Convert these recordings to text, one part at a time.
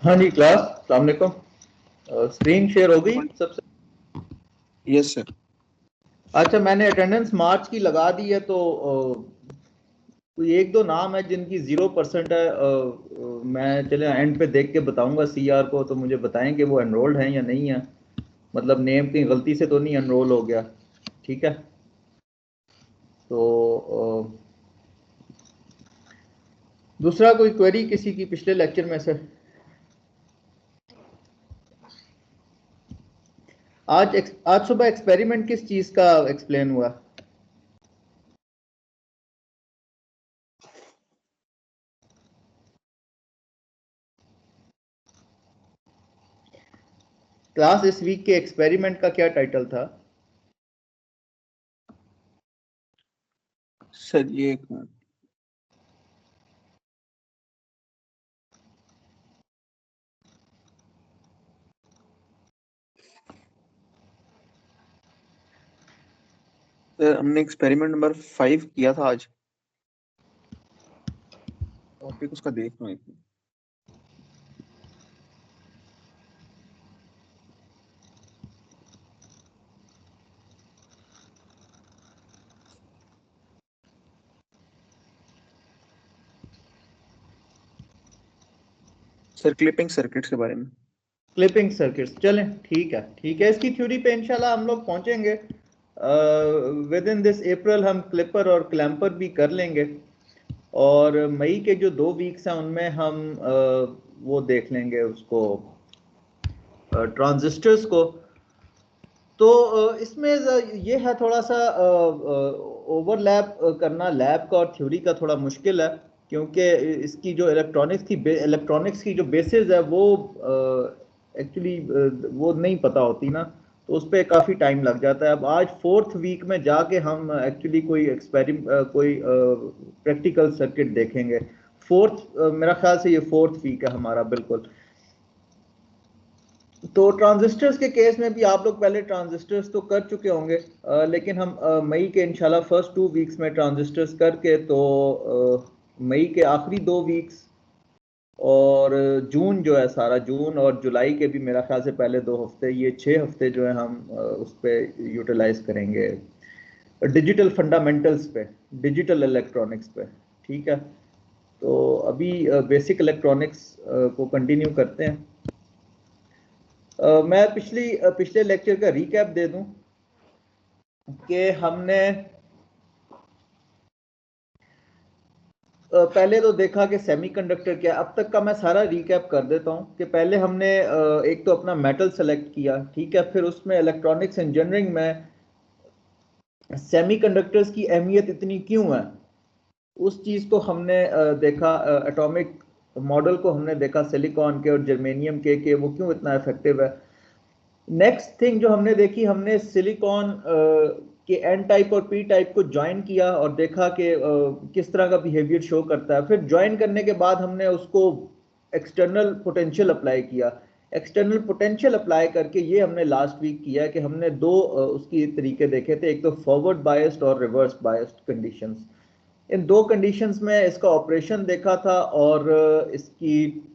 हाँ जी क्लास, अस्सलाम वालेकुम। स्क्रीन शेयर हो गई सबसे? Yes sir. अच्छा, मैंने अटेंडेंस मार्च की लगा दी है, तो कोई एक दो नाम है जिनकी 0% है। मैं चले एंड पे देख के बताऊंगा सीआर को, तो मुझे बताएं कि वो एनरोल्ड हैं या नहीं है। मतलब नेम कहीं गलती से तो नहीं एनरोल हो गया। ठीक है, तो दूसरा कोई क्वेरी किसी की पिछले लेक्चर में से? आज सुबह एक्सपेरिमेंट किस चीज का एक्सप्लेन हुआ? क्लास इस वीक के एक्सपेरिमेंट का क्या टाइटल था? सर ये एक मिनट। सर हमने एक्सपेरिमेंट नंबर 5 किया था आज। टॉपिक उसका देख रहा हूँ एक मिनट। सर क्लिपिंग सर्किट्स के बारे में। क्लिपिंग सर्किट्स, चलें ठीक है ठीक है। इसकी थ्योरी पे इंशाल्लाह हम लोग पहुंचेंगे। विद इन दिस अप्रैल हम क्लिपर और क्लैम्पर भी कर लेंगे, और मई के जो 2 वीक्स हैं उनमें हम वो देख लेंगे उसको, ट्रांजिस्टर्स को। तो इसमें ये है थोड़ा सा ओवरलैप करना लैब का और थ्योरी का थोड़ा मुश्किल है, क्योंकि इसकी जो इलेक्ट्रॉनिक्स की जो बेसिस है वो एक्चुअली वो नहीं पता होती ना, तो उस पर काफ़ी टाइम लग जाता है। अब आज 4th वीक में जाके हम एक्चुअली कोई प्रैक्टिकल सर्किट देखेंगे। मेरा ख्याल से ये 4th वीक है हमारा, बिल्कुल। तो ट्रांजिस्टर्स के केस में भी आप लोग पहले ट्रांजिस्टर्स तो कर चुके होंगे, लेकिन हम मई के इंशाल्लाह फर्स्ट 2 वीक्स में ट्रांजिस्टर्स करके, तो मई के आखिरी 2 वीक्स और जून जो है, सारा जून और जुलाई के भी मेरा ख्याल से पहले 2 हफ्ते, ये 6 हफ्ते जो है हम उस पर यूटिलाइज करेंगे डिजिटल फंडामेंटल्स पे, डिजिटल इलेक्ट्रॉनिक्स पे। ठीक है, तो अभी बेसिक इलेक्ट्रॉनिक्स को कंटिन्यू करते हैं। मैं पिछले लेक्चर का रिकैप दे दूं कि हमने पहले तो देखा कि सेमीकंडक्टर क्या है। अब तक का मैं सारा रिकैप कर देता हूं कि पहले हमने एक तो अपना मेटल सेलेक्ट किया, ठीक है, फिर उसमें इलेक्ट्रॉनिक्स इंजीनियरिंग में सेमीकंडक्टर्स की अहमियत इतनी क्यों है, उस चीज़ को हमने देखा। एटॉमिक मॉडल को हमने देखा सिलिकॉन के और जर्मेनियम के वो क्यों इतना इफेक्टिव है। नेक्स्ट थिंग जो हमने देखी, हमने सिलिकॉन के एन टाइप और पी टाइप को ज्वाइन किया और देखा कि किस तरह का बिहेवियर शो करता है। फिर ज्वाइन करने के बाद हमने उसको एक्सटर्नल पोटेंशियल अप्लाई किया। एक्सटर्नल पोटेंशियल अप्लाई करके ये हमने लास्ट वीक किया है कि हमने दो उसकी तरीके देखे थे, एक तो फॉरवर्ड बायस्ड और रिवर्स बायस्ड कंडीशंस। इन दो कंडीशंस में इसका ऑपरेशन देखा था, और इसकी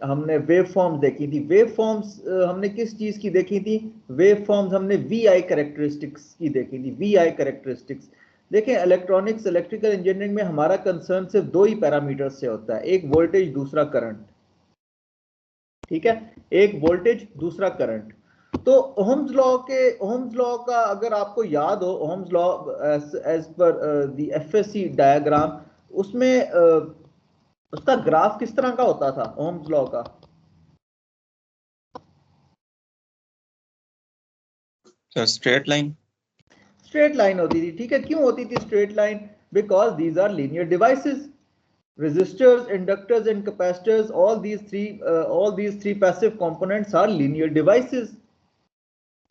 हमने वेव फॉर्म्स देखी थी। वेव फॉर्म्स हमने किस चीज की देखी थी? वेव फॉर्म्स हमने वी आई कैरेक्टरिस्टिक्स की देखी थी। वी आई कैरेक्टरिस्टिक्स देखें, इलेक्ट्रॉनिक्स इलेक्ट्रिकल इंजीनियरिंग में हमारा कंसर्न सिर्फ दो ही पैरामीटर्स से होता है, एक वोल्टेज दूसरा करंट। ठीक है, एक वोल्टेज दूसरा करंट। तो ओहम्स लॉ का अगर आपको याद हो, Ohm's law as per the FSC diagram, उसमें उसका ग्राफ किस तरह का होता था ओहम्स लॉ का? Straight line. स्ट्रेट लाइन होती थी, ठीक है। क्यों होती थी straight line? Because these are linear devices. resistors, inductors and capacitors, all these three passive components are linear devices.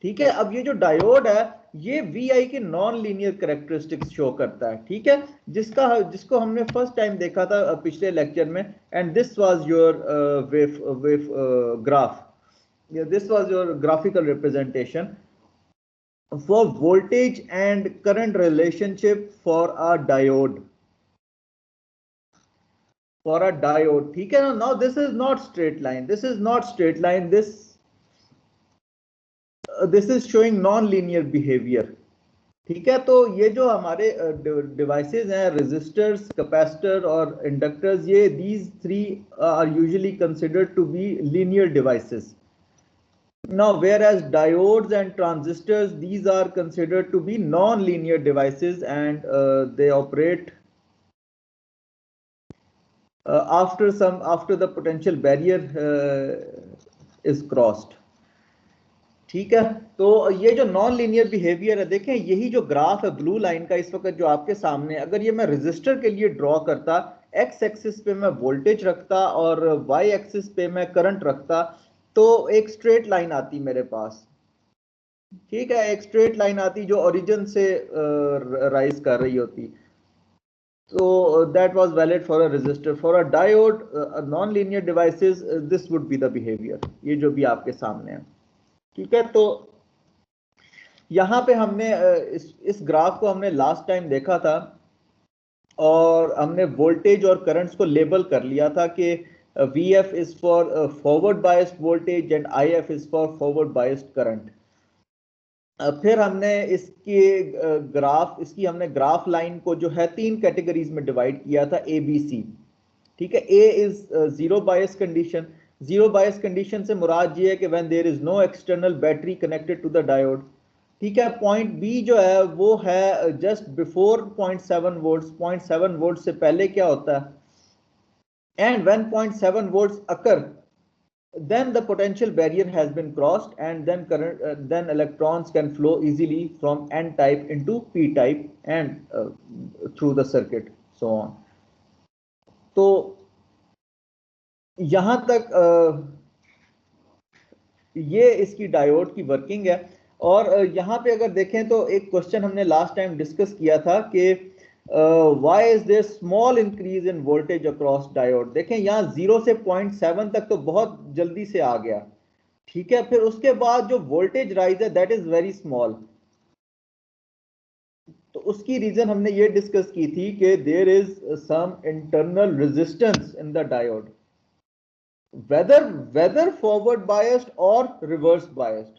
ठीक है, अब ये जो डायोड है ये VI के नॉन लीनियर कैरेक्टरिस्टिक्स शो करता है, ठीक है, जिसको हमने फर्स्ट टाइम देखा था पिछले लेक्चर में। And this was your wave graph, this was your graphical representation for voltage and current relationship for a diode. for a diode, ठीक है ना. Now this is not straight line, this is not straight line, this is showing non-linear behavior. ठीक है, तो ये जो हमारे devices हैं, रेजिस्टर्स, कैपेसिटर और इंडक्टर्स, ये these three are usually considered to be linear devices. Now whereas diodes and transistors, these are considered to be non-linear devices, and they operate after the potential barrier is crossed. ठीक है, तो ये जो non linear behaviour है, देखें यही जो graph है ब्लू लाइन का इस वक्त जो आपके सामने, अगर ये मैं रेजिस्टर के लिए ड्रॉ करता, एक्स एक्सिस पे मैं वोल्टेज रखता और वाई एक्सिस पे मैं करंट रखता, तो एक स्ट्रेट लाइन आती मेरे पास. ठीक है, एक स्ट्रेट लाइन आती जो ओरिजिन से राइज कर रही होती. So that was valid for a resistor. For a diode, a non-linear devices, this would be the behavior. ये जो भी आपके सामने है, ठीक है. तो यहाँ पे हमने इस ग्राफ को हमने लास्ट टाइम देखा था और हमने वोल्टेज और करंट्स को लेबल कर लिया था कि VF is for forward biased voltage and IF is for forward biased current. फिर हमने इसकी हमने ग्राफ लाइन को जो है 3 कैटेगरीज में डिवाइड किया था, ABC. ठीक है, A is zero bias condition. Zero bias condition से मुराद ये है कि when there is no external battery connected to the diode. ठीक है, पॉइंट B जो है वो है जस्ट बिफोर 0.7 वोल्ट्स. 0.7 वोल्ट से पहले क्या होता है, and when 0.7 volts occur, then the potential barrier has been crossed, and then electrons can flow easily from N type into P type and through the circuit, so on. तो यहां तक ये इसकी डायोड की वर्किंग है. और यहां पे अगर देखें तो एक क्वेश्चन हमने लास्ट टाइम डिस्कस किया था कि why is there small increase in voltage across diode. देखें यहाँ 0 से 0.7 तक तो बहुत जल्दी से आ गया, ठीक है. फिर उसके बाद जो वोल्टेज राइज है दैट इज वेरी स्मॉल. तो उसकी रीजन हमने ये डिस्कस की थी कि there is some internal resistance in the diode, whether forward biased और रिवर्स बायस्ड.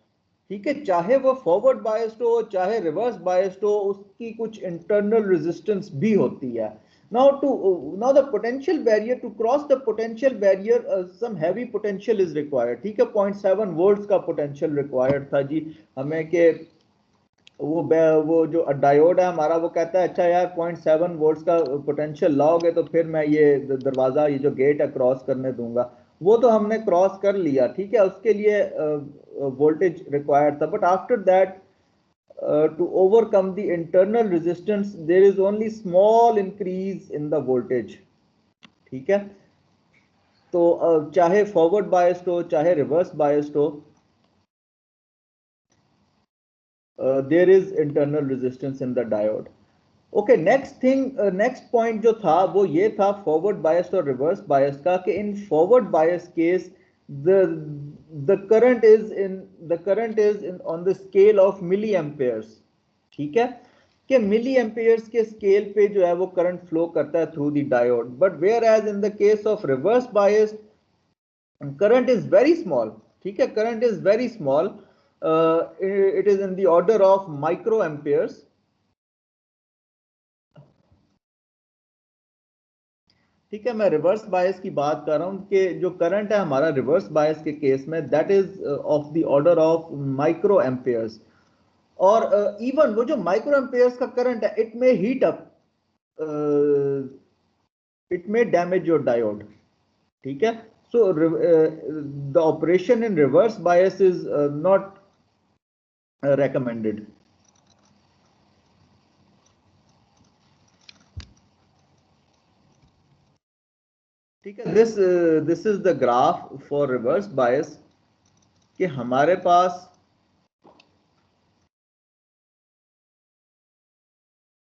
ठीक है, चाहे वो फॉरवर्ड बायस्ड हो चाहे रिवर्स बायस्ड हो, उसकी कुछ इंटरनल रेजिस्टेंस भी होती है. now the potential barrier, to cross the potential barrier, some heavy potential is required. ठीक है, 0.7 वोल्ट्स का पोटेंशियल रिक्वायर्ड था जी हमें, कि वो जो डायोड है हमारा वो कहता है अच्छा यार 0.7 वोल्ट्स का पोटेंशियल लाओगे तो फिर मैं ये दरवाजा, ये जो गेट है क्रॉस करने दूंगा. वो तो हमने क्रॉस कर लिया, ठीक है, उसके लिए वोल्टेज रिक्वायर्ड था. But after that, to overcome the internal resistance, there is only small increase in the voltage. ठीक है, तो चाहे फॉरवर्ड बायस्ड हो चाहे रिवर्स बायस्ड हो, there is internal resistance in the diode. Okay, next point जो था वो ये था फॉरवर्ड बायस्ड और रिवर्स बायस्ड का, कि in forward bias case the current is on the scale of milliamperes. ठीक है, कि milliamperes के स्केल पे जो है वो करंट फ्लो करता है through the diode. But whereas in the case of reverse bias, current is very small. ठीक है, current is very small, it is in the order of microamperes. ठीक है, मैं रिवर्स बायस की बात कर रहा हूं कि जो करंट है हमारा रिवर्स बायस के केस में, that is of the order of micro Ampere's. और इवन वो जो माइक्रो एम्पेयर्स का करंट है, it may heat up, it may damage your diode. ठीक है, so the operation in reverse bias is not recommended. ठीक है, this is the graph for reverse बायस, कि हमारे पास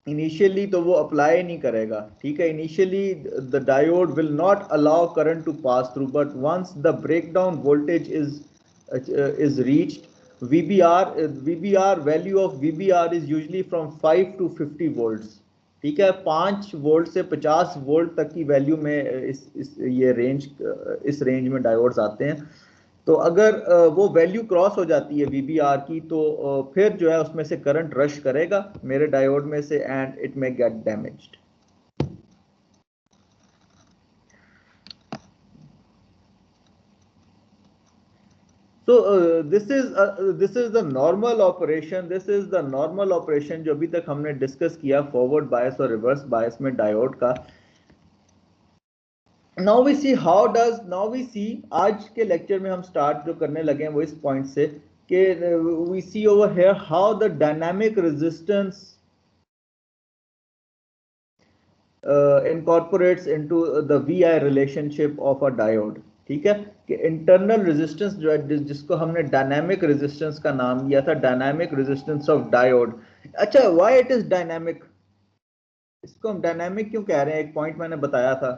इनिशियली तो वो अप्लाई नहीं करेगा. ठीक है, initially the diode will not allow current to pass through, but once the breakdown voltage is reached, VBR value of VBR is usually from 5 to 50 volts. ठीक है, 5 वोल्ट से 50 वोल्ट तक की वैल्यू में इस रेंज में डायोड्स आते हैं। तो अगर वो वैल्यू क्रॉस हो जाती है VBR की, तो फिर जो है उसमें से करंट रश करेगा मेरे डायोड में से and it may gate damaged. So this is the normal operation. This is the normal operation जो अभी तक हमने डिस्कस किया फॉरवर्ड बायस और रिवर्स बायस में डायोड का। Now we see आज के लेक्चर में हम स्टार्ट जो करने लगे हैं वो इस पॉइंट से कि we see over here how the dynamic resistance incorporates into the VI relationship of a diode। ठीक है, कि इंटरनल रेजिस्टेंस जो है जिसको हमने डायनामिक रेजिस्टेंस का नाम दिया था, डायनामिक रेजिस्टेंस ऑफ डायोड। अच्छा, व्हाई इट इज डायनामिक? इसको हम डायनामिक क्यों कह रहे हैं? एक पॉइंट मैंने बताया था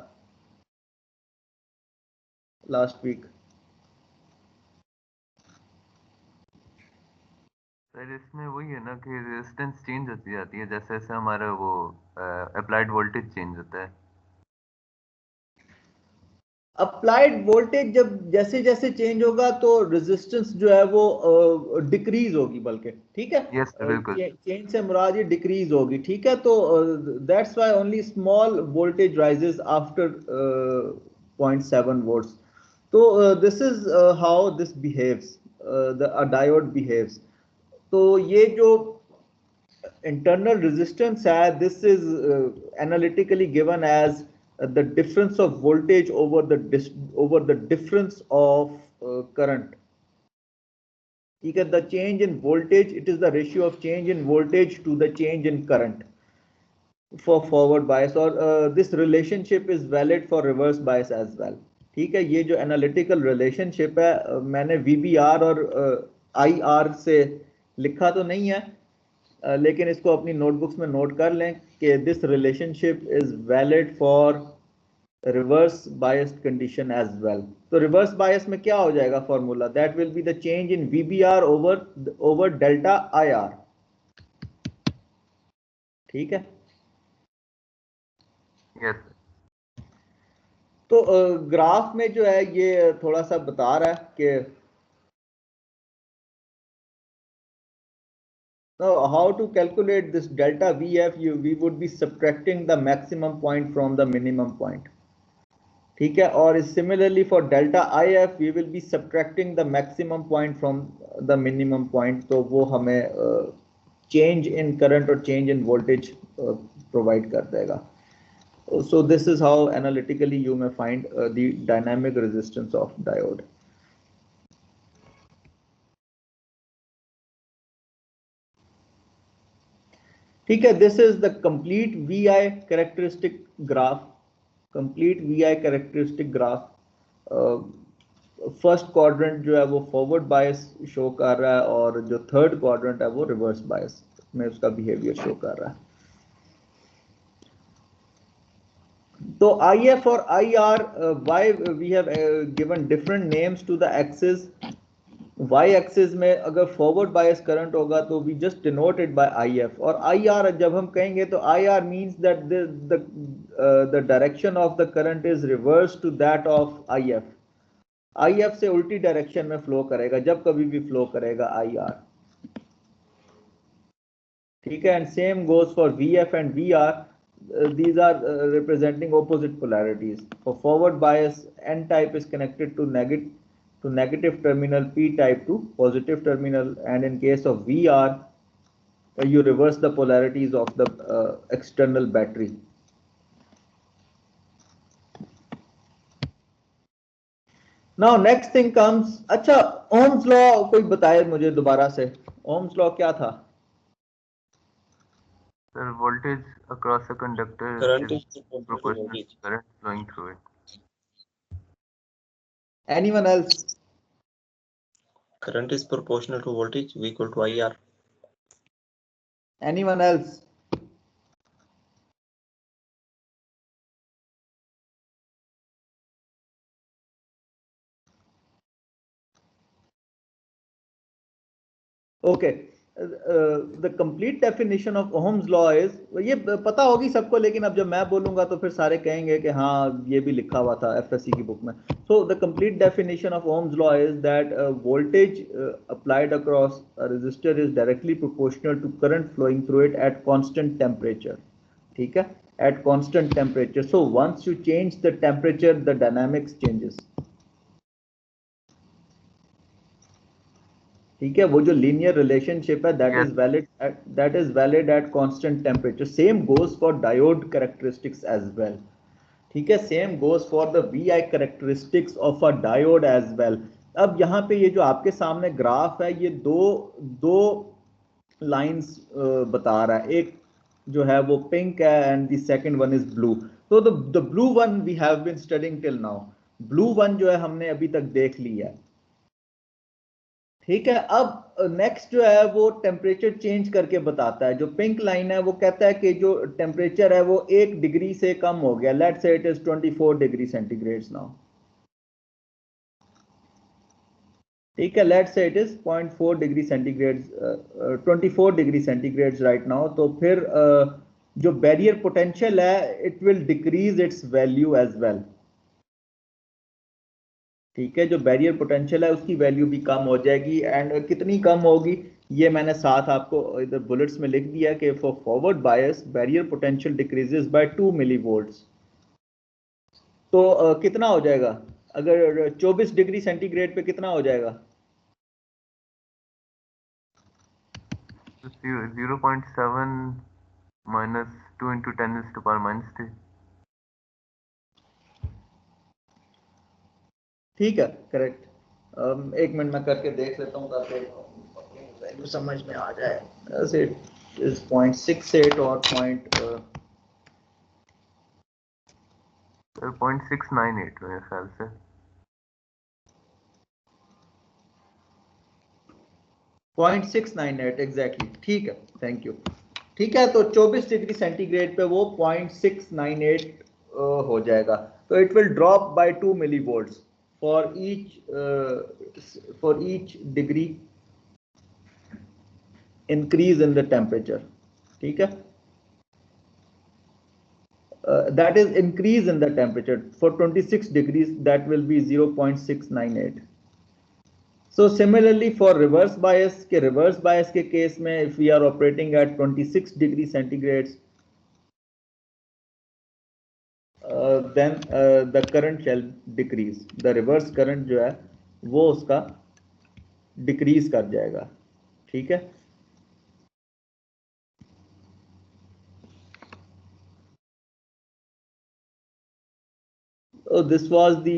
लास्ट वीक। सर इसमें वही है ना कि रेजिस्टेंस चेंज होती जाती है जैसे जैसे हमारा वो अप्लाइड वोल्टेज चेंज होता है। अप्लाइड वोल्टेज जब जैसे जैसे चेंज होगा तो रेजिस्टेंस जो है वो डिक्रीज होगी, बल्कि ठीक है। यस बिल्कुल। चेंज से मुराद ये डिक्रीज होगी, ठीक है। तो that's why only small voltage rises after 0.7 volts. तो this is how this behaves, the diode behaves. तो ये जो internal resistance है, this is analytically given as the difference of voltage over the difference of current। ठीक है, the change in voltage, it is the ratio of change in voltage to the change in current for forward bias, और this relationship is valid for reverse bias as well। ठीक है, ये जो analytical relationship है मैंने VBR और IR से लिखा तो नहीं है, लेकिन इसको अपनी नोटबुक्स में नोट कर लें कि this relationship is valid for reverse biased condition as well. तो रिवर्स बायस में क्या हो जाएगा formula? That will be the change in VBR over delta IR। ठीक है, यस तो ग्राफ में जो है ये थोड़ा सा बता रहा है कि now how to calculate this delta VF, we would be subtracting the maximum point from the minimum point। ठीक है, और similarly for delta IF we will be subtracting the maximum point from the minimum point. तो वो हमें change in current और change in voltage provide कर देगा। So this is how analytically you may find the dynamic resistance of diode. ठीक है, this is the complete VI characteristic graph, complete VI characteristic graph. First quadrant जो है वो forward bias show कर रहा है और जो थर्ड क्वाड्रेंट है वो रिवर्स बायस में उसका बिहेवियर शो कर रहा है। तो IF और IR, why we have given different names to the axis? Y axis में अगर फॉरवर्ड बायस करंट होगा तो we just denote it by IF, और IR जब हम कहेंगे तो IR means that the direction of the current is reverse to that of IF। IF से उल्टी डायरेक्शन में फ्लो करेगा जब कभी भी फ्लो करेगा IR। ठीक है, and same goes for VF and VR। These are representing opposite polarities. For forward bias, N type is connected to negative terminal, P type to positive terminal, and in case of VR, you reverse the polarities of the external battery। Now next thing comes, अच्छा Ohm's law कोई बताए मुझे दोबारा से, Ohm's law क्या था? Sir voltage across a conductor Current is is proportional to proportional voltage. To current flowing through it. Anyone else? Current is proportional to voltage, V equal to IR. Anyone else? Okay, the complete definition of Ohm's law is, ये पता होगी सबको, लेकिन अब जब मैं बोलूंगा तो फिर सारे कहेंगे कि हाँ ये भी लिखा हुआ था एफएससी की बुक में. So the complete definition of Ohm's law is that voltage applied across a resistor is directly proportional to current flowing through it at constant temperature. ठीक है, at constant temperature. So once you change the temperature, the dynamics changes. ठीक है, वो जो linear relationship है that is valid at constant temperature. Same goes for diode characteristics as well. ठीक है, same goes for the VI characteristics of a diode as well. अब यहाँ पे ये जो आपके सामने ग्राफ है, ये दो लाइंस बता रहा है. एक जो है वो पिंक है and the second one is blue. तो the blue one we have been studying till now. Blue one जो है हमने अभी तक देख लिया है. ठीक है, अब नेक्स्ट जो है वो टेम्परेचर चेंज करके बताता है. जो पिंक लाइन है वो कहता है कि जो टेम्परेचर है वो 1 डिग्री से कम हो गया. Let's say it is 24 degree centigrade now. ठीक है, let's say it is 0.4 degree centigrade, 24 degree centigrade right now. तो फिर जो बैरियर पोटेंशियल है it will decrease its value as well. ठीक है, जो बैरियर पोटेंशियल है उसकी वैल्यू भी कम हो जाएगी. एंड कितनी कम होगी ये मैंने साथ आपको इधर बुलेट्स में लिख दिया कि for forward bias barrier potential decreases by 2 मिलीवोल्ट्स. तो कितना हो जाएगा अगर 24 डिग्री सेंटीग्रेड पे कितना हो जाएगा? 0.7 minus 2 into 10 is to power minus 3. ठीक है, करेक्ट. एक मिनट में करके देख लेता हूँ ताकि वैल्यू समझ में आ जाए. ऐसे इज 0.68 और 0.698 मेरे ख्याल से. .698 एग्जैक्टली. ठीक है, थैंक यू. ठीक है, तो 24 डिग्री सेंटीग्रेड पे वो 0.698 हो जाएगा. तो it will drop by 2 millivolts for each degree increase in the temperature. ठीक है, that is increase in the temperature. For 26 degrees that will be 0.698. So similarly for reverse bias के केस में if we are operating at 26 degree centigrades, then the current shall decrease. The reverse current जो है वो उसका decrease कर जाएगा. ठीक है, this was the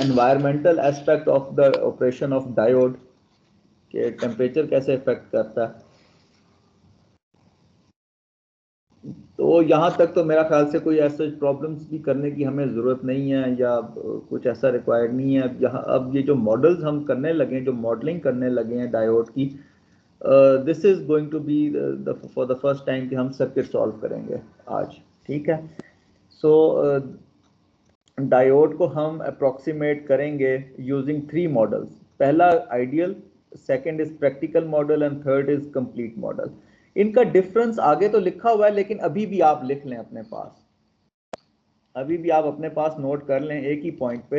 environmental aspect of the operation of diode कि टेम्परेचर कैसे इफेक्ट करता है. तो यहाँ तक तो मेरा ख्याल से कोई ऐसे प्रॉब्लम्स भी करने की हमें ज़रूरत नहीं है या कुछ ऐसा रिक्वायर्ड नहीं है. यहाँ अब ये जो मॉडल्स हम करने लगे हैं, जो मॉडलिंग करने लगे हैं डायोड की, this is going to be for the first time कि हम सर्किट सॉल्व करेंगे आज. ठीक है, सो डायोड को हम अप्रोक्सीमेट करेंगे यूजिंग 3 मॉडल्स. पहला ideal, second is practical model and third is complete model. इनका डिफरेंस आगे तो लिखा हुआ है लेकिन अभी भी आप लिख लें अपने पास, अभी भी आप अपने पास नोट कर लें एक ही पॉइंट पे,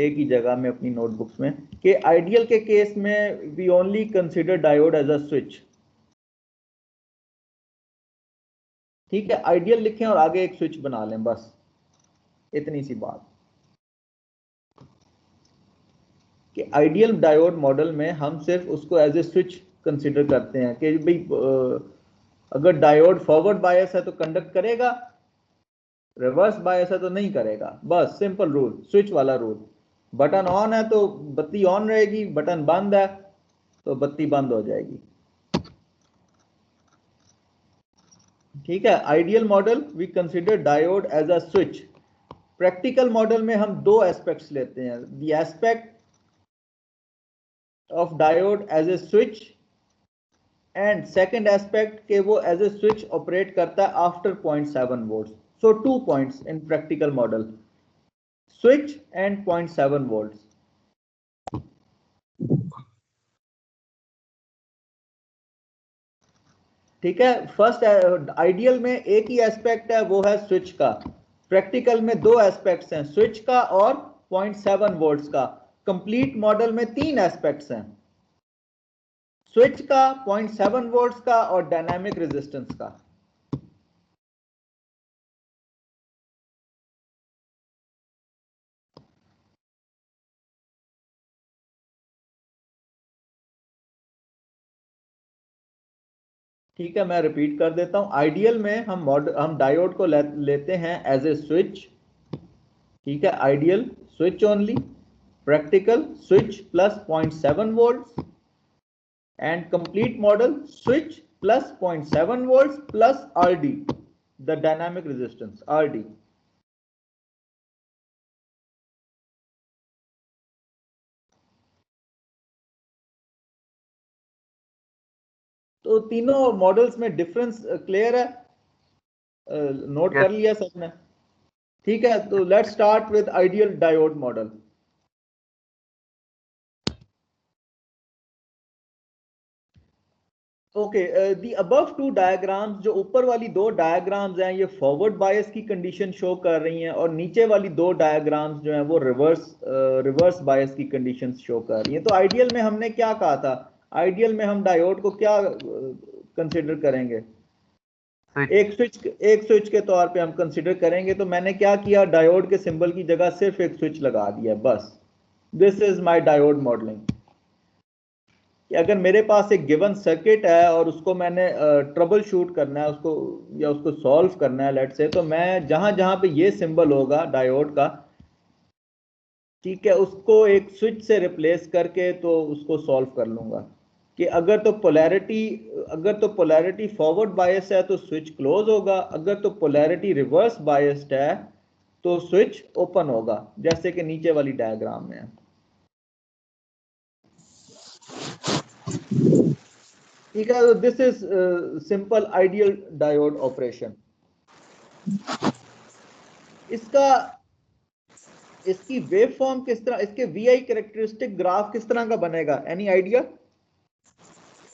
एक ही जगह में अपनी नोटबुक्स में, कि आइडियल के केस में we only consider diode as a switch. ठीक है, आइडियल लिखें और आगे एक स्विच बना लें, बस इतनी सी बात. कि आइडियल डायोड मॉडल में हम सिर्फ उसको एज ए स्विच कंसिडर करते हैं कि भाई अगर डायोड फॉरवर्ड बायस है तो कंडक्ट करेगा, रिवर्स बायस है तो नहीं करेगा. बस सिंपल रूल, स्विच वाला रूल. बटन ऑन है तो बत्ती ऑन रहेगी, बटन बंद है तो बत्ती बंद हो जाएगी. ठीक है, ideal model we consider diode as a switch. Practical model में हम 2 एस्पेक्ट्स लेते हैं. The aspect of diode as a switch and second aspect के वो एज ए स्विच ऑपरेट करता है after 0.7 volt. So 2 points in practical model, switch and 0.7 volt. ठीक है। फर्स्ट आइडियल में एक ही एस्पेक्ट है, वो है स्विच का। प्रैक्टिकल में दो एस्पेक्ट्स हैं, स्विच का और 0.7 वोल्ट्स का। कंप्लीट मॉडल में तीन एस्पेक्ट्स हैं, स्विच का, 0.7 वोल्ट्स का और डायनामिक रेजिस्टेंस का। ठीक है, मैं रिपीट कर देता हूं। आइडियल में हम डायोड को लेते हैं एज ए स्विच। ठीक है, ideal switch only, practical switch plus 0.7 volts, and complete model switch plus 0.7 volts plus RD, the dynamic resistance RD। तो तीनों मॉडल्स में डिफरेंस क्लियर है, नोट कर लिया सबने? ठीक है, तो let's start with ideal diode model. Okay, the above two diagrams, जो ऊपर वाली दो डायग्राम्स हैं ये फॉरवर्ड बायस की कंडीशन शो कर रही हैं, और नीचे वाली दो डायग्राम्स जो हैं वो रिवर्स बायस की कंडीशन शो कर रही हैं। तो आइडियल में हमने क्या कहा था? आइडियल में हम डायोड को क्या कंसिडर करेंगे? एक स्विच के तौर पे हम कंसिडर करेंगे। तो मैंने क्या किया, डायोड के सिंबल की जगह सिर्फ एक स्विच लगा दिया बस। This is my diode modelling. कि अगर मेरे पास एक गिवन सर्किट है और उसको मैंने ट्रबल शूट करना है उसको, या उसको सॉल्व करना है लेट से, तो मैं जहां जहां पे ये सिंबल होगा डायोड का, ठीक है, उसको एक स्विच से रिप्लेस करके तो उसको सॉल्व कर लूंगा। कि अगर तो पोलैरिटी फॉरवर्ड बायस है तो स्विच क्लोज होगा, अगर तो पोलैरिटी रिवर्स बायस्ड है तो स्विच ओपन होगा, जैसे कि नीचे वाली डायग्राम में है। ठीक है, this is simple ideal diode operation. इसकी वेव फॉर्म किस तरह, इसके VI कैरेक्टरिस्टिक ग्राफ किस तरह का बनेगा? Any idea?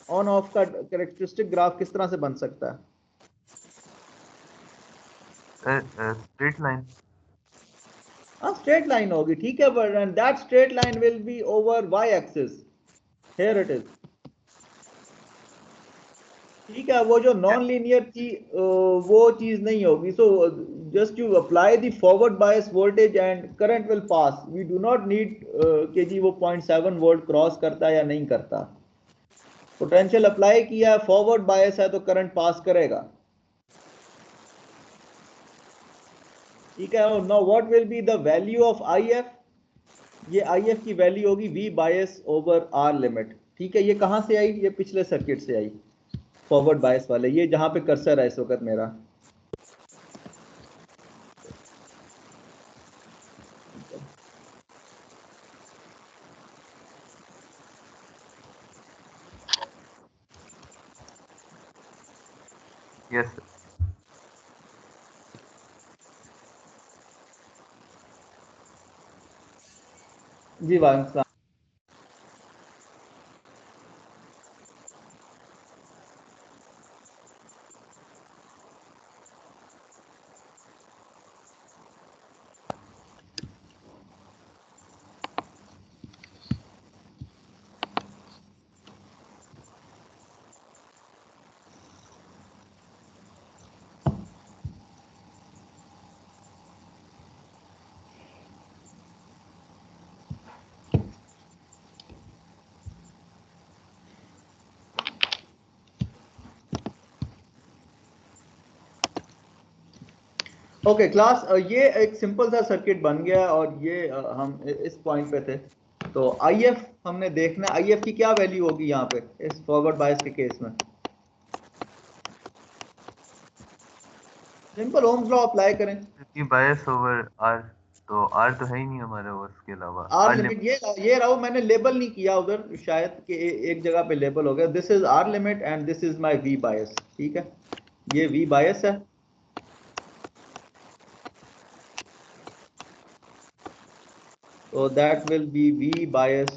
ऑन ऑफ का कैरेक्टरिस्टिक ग्राफ किस तरह से बन सकता है? Straight line. हाँ, स्ट्रेट लाइन होगी, ठीक है, but that straight line will be over Y axis. Here it is. ठीक है, वो जो नॉन लीनियर वो चीज नहीं होगी। So just you apply the forward bias voltage and current will pass. We do not need कि जी वो 0.7 वोल्ट क्रॉस करता है या नहीं करता। पोटेंशियल अप्लाई किया, फॉरवर्ड बायस है तो करंट पास करेगा। ठीक है, now what will be the value of IF? ये IF की वैल्यू होगी V बायस ओवर R लिमिट। ठीक है, ये कहां से आई? ये पिछले सर्किट से आई, फॉरवर्ड बायस वाले, ये जहां पे कर्सर है इस वक्त मेरा। यस। जी वालेकुम। ओके क्लास, ये एक सिंपल सा सर्किट बन गया और ये हम इस पॉइंट पे थे। तो IF हमने देखना है, IF की क्या वैल्यू होगी यहाँ पे इस फॉरवर्ड बायस के केस में? सिंपल ओम्स लॉ अप्लाई करें। बायस ओवर R, तो R तो है ही नहीं हमारे वो, उसके अलावा R R लिमिट, ये रहा, मैंने लेबल नहीं किया उधर, शायद कि एक जगह पे लेबल हो गया। This is R limit and this is my V बायस। ठीक है, ये V बायस है। So that will be V bias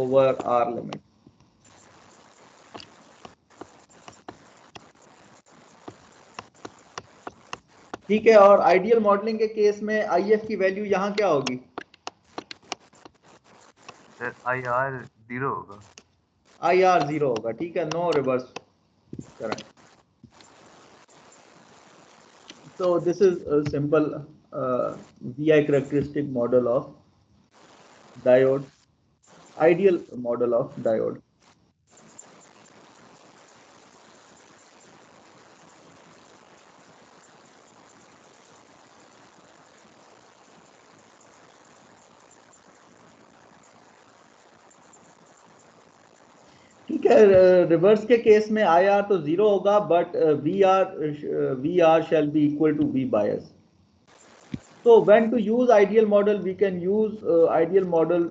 over R limit. ठीक है, और आइडियल मॉडलिंग के केस में IF की वैल्यू यहाँ क्या होगी? IR 0 होगा। IR 0 होगा, ठीक है, no reverse current. So this is a simple VI characteristic model of diode, ideal model of diode. ठीक है, रिवर्स के केस में IR तो 0 होगा, but VR shall be equal to V bias. So when to use ideal model, we can use ideal model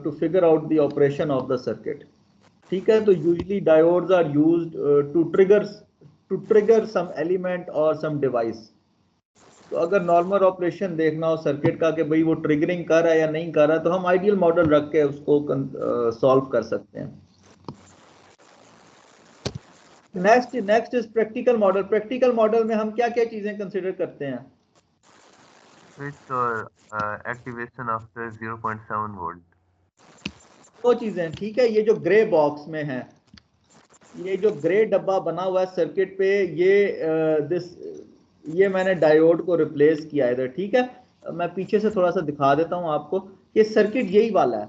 to figure out the operation of the circuit. ठीक है, तो usually diodes are used to trigger some element or some device. तो अगर normal operation देखना हो circuit का कि भाई वो ट्रिगरिंग कर रहा है या नहीं कर रहा है, तो हम आइडियल मॉडल रख के उसको सॉल्व कर सकते हैं। Next is practical model. Practical model में हम क्या क्या चीजें कंसिडर करते हैं? स्विच और एक्टिवेशन आफ्टर 0.7 वोल्ट। दो चीजें, ठीक है। ये जो ग्रे बॉक्स में है, ये जो ग्रे डब्बा बना हुआ है सर्किट पे, ये मैंने डायोड को रिप्लेस किया है इधर, ठीक है। मैं पीछे से थोड़ा सा दिखा देता हूं आपको। ये सर्किट यही वाला है,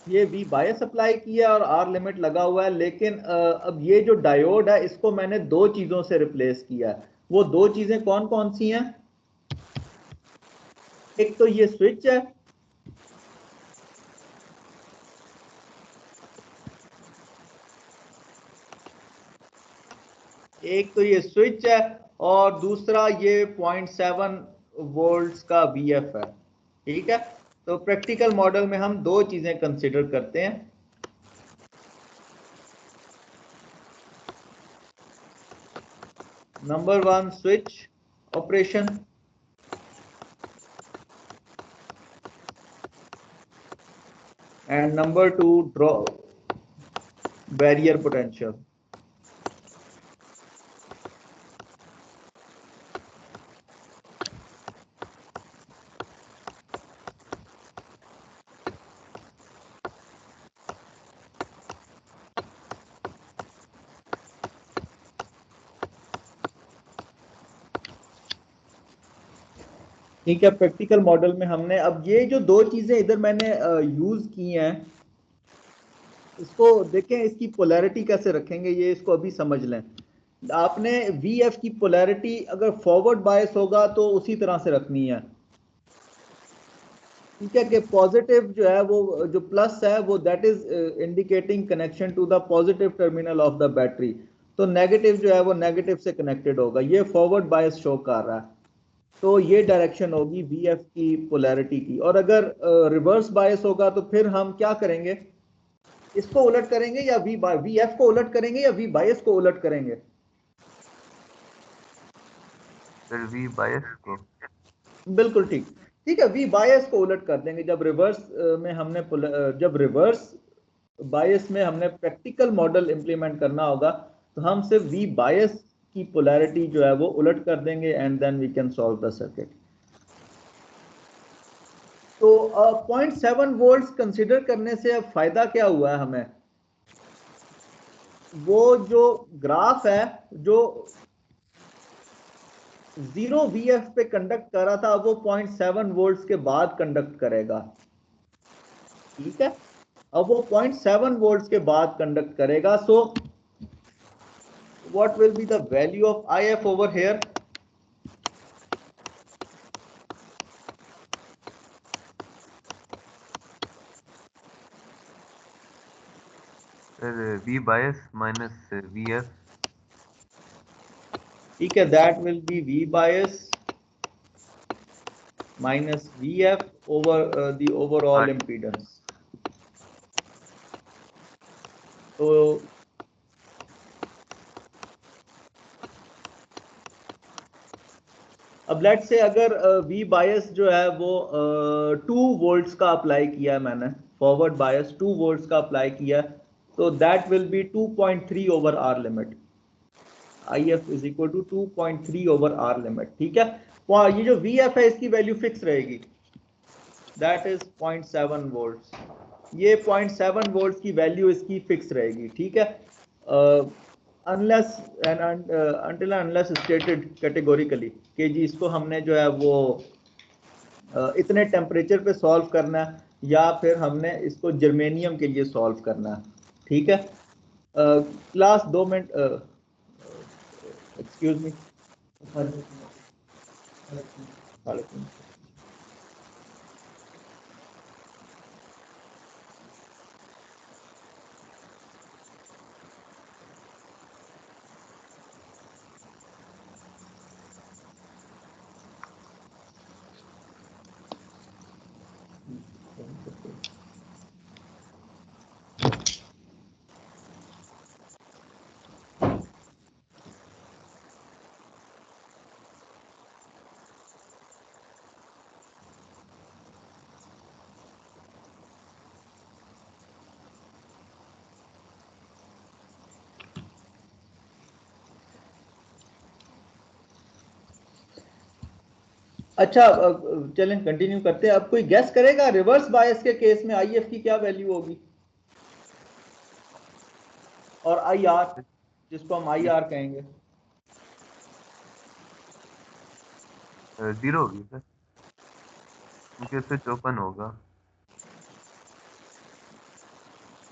ये V बायस अप्लाई किया और R लिमिट लगा हुआ है, लेकिन अब ये जो डायोड है इसको मैंने दो चीजों से रिप्लेस किया है। वो दो चीजें कौन कौन सी हैं? एक तो ये स्विच है, और दूसरा ये 0.7 वोल्ट्स का VF है, ठीक है। तो प्रैक्टिकल मॉडल में हम दो चीजें कंसिडर करते हैं। Number 1 switch operation, and number 2 draw barrier potential. ठीक है, प्रैक्टिकल मॉडल में हमने अब ये जो दो चीजें इधर मैंने यूज की हैं, इसको देखें, इसकी पोलैरिटी कैसे रखेंगे ये इसको अभी समझ लें। आपने VF की पोलैरिटी अगर फॉरवर्ड बायस होगा तो उसी तरह से रखनी है, ठीक है। कि पॉजिटिव जो है वो जो प्लस है वो that is indicating connection to the positive terminal of the battery, तो नेगेटिव जो है वो नेगेटिव से कनेक्टेड होगा। ये फॉरवर्ड बायस शो कर रहा है, तो ये डायरेक्शन होगी VF की पोलैरिटी की। और अगर रिवर्स बायस होगा तो फिर हम क्या करेंगे? इसको उलट करेंगे या VF को उलट करेंगे या V बायस को उलट करेंगे? फिर V बायस को। बिल्कुल ठीक, ठीक है, V बायस को उलट कर देंगे। जब रिवर्स बायस में हमने प्रैक्टिकल मॉडल इंप्लीमेंट करना होगा तो हम सिर्फ V बायस की पोलैरिटी जो है वो उलट कर देंगे, and then we can solve the circuit. तो 0.7 वोल्ट्स कंसीडर करने से अब फायदा क्या हुआ है हमें? वो जो ग्राफ है जो 0 VF पे कंडक्ट कर रहा था, अब वो 0.7 वोल्ट्स के बाद कंडक्ट करेगा, ठीक है। अब वो 0.7 वोल्ट्स के बाद कंडक्ट करेगा। सो what will be the value of IF over here? फिर V बायस माइनस VF। ठीक है, that will be V bias minus VF over the overall impedance. तो अब लेट्स से अगर V बायस जो है वो 2 वोल्ट्स का अप्लाई किया है मैंने, फॉरवर्ड बायस 2 वोल्ट्स का अप्लाई किया, तो that will be 2.3 over R limit. IF is equal to 2.3 over R limit. ठीक है, ये जो VF है इसकी वैल्यू फिक्स रहेगी, दैट इज 0.7 वोल्ट्स। ये 0.7 वोल्ट्स की वैल्यू इसकी फिक्स रहेगी। ठीक है, unless and until unless stated categorically कि जी इसको हमने जो है वो इतने टेम्परेचर पे सॉल्व करना है या फिर हमने इसको जर्मेनियम के लिए सॉल्व करना है। ठीक है, क्लास 2 मिनट, एक्सक्यूज मी। अच्छा, चलें कंटिन्यू करते हैं। अब कोई गेस करेगा रिवर्स बायस के केस में IF की क्या वैल्यू होगी और IR, जिसको हम IR कहेंगे? 0 होगी सर, क्योंकि स्विच ओपन होगा।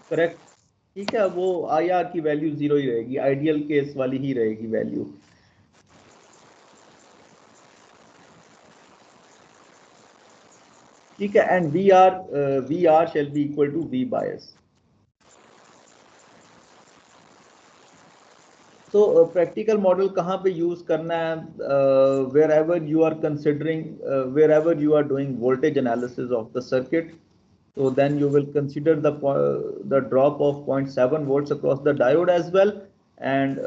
करेक्ट। ठीक है, वो IR की वैल्यू 0 ही रहेगी, आइडियल केस वाली ही रहेगी वैल्यू। ठीक है, and VR shall be equal to V bias. तो प्रैक्टिकल मॉडल कहाँ पे यूज करना है? wherever you are considering, wherever you are doing voltage analysis of the circuit, so then you will consider the drop of 0.7 volts across the diode as well, and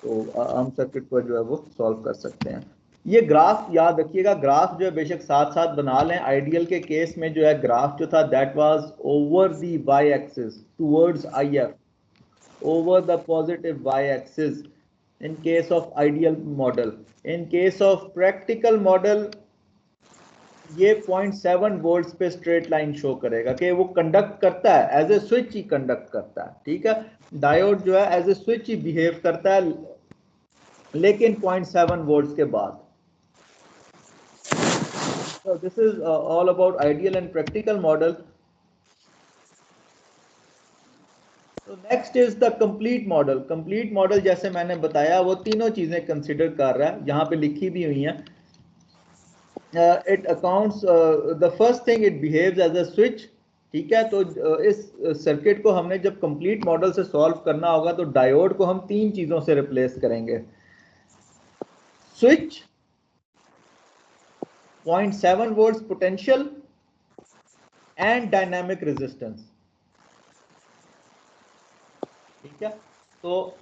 तो हम circuit को जो है वो सॉल्व कर सकते हैं। ये ग्राफ याद रखिएगा, ग्राफ जो है बेशक साथ साथ बना लें। आइडियल के केस में जो है ग्राफ जो था that was over the Y axis towards IF, over the positive y-axis in case of ideal model. In case of practical model ये 0.7 वोल्ट्स पे स्ट्रेट लाइन शो करेगा कि वो कंडक्ट करता है, एज ए स्विच ही कंडक्ट करता है। ठीक है, डायोड जो है एज ए स्विच ही बिहेव करता है, लेकिन 0.7 वोल्ट्स के बाद। So this is all about ideal and practical model. तो next is the complete model. Complete model जैसे मैंने बताया वो तीनों चीजें कंसिडर कर रहा है, यहाँ पे लिखी भी हुई हैं। It accounts the first thing it behaves as a switch. ठीक है, तो इस सर्किट को हमने जब कंप्लीट मॉडल से सॉल्व करना होगा तो डायोड को हम तीन चीजों से रिप्लेस करेंगे, switch, 0.7 volts potential and dynamic resistance. ठीक है, तो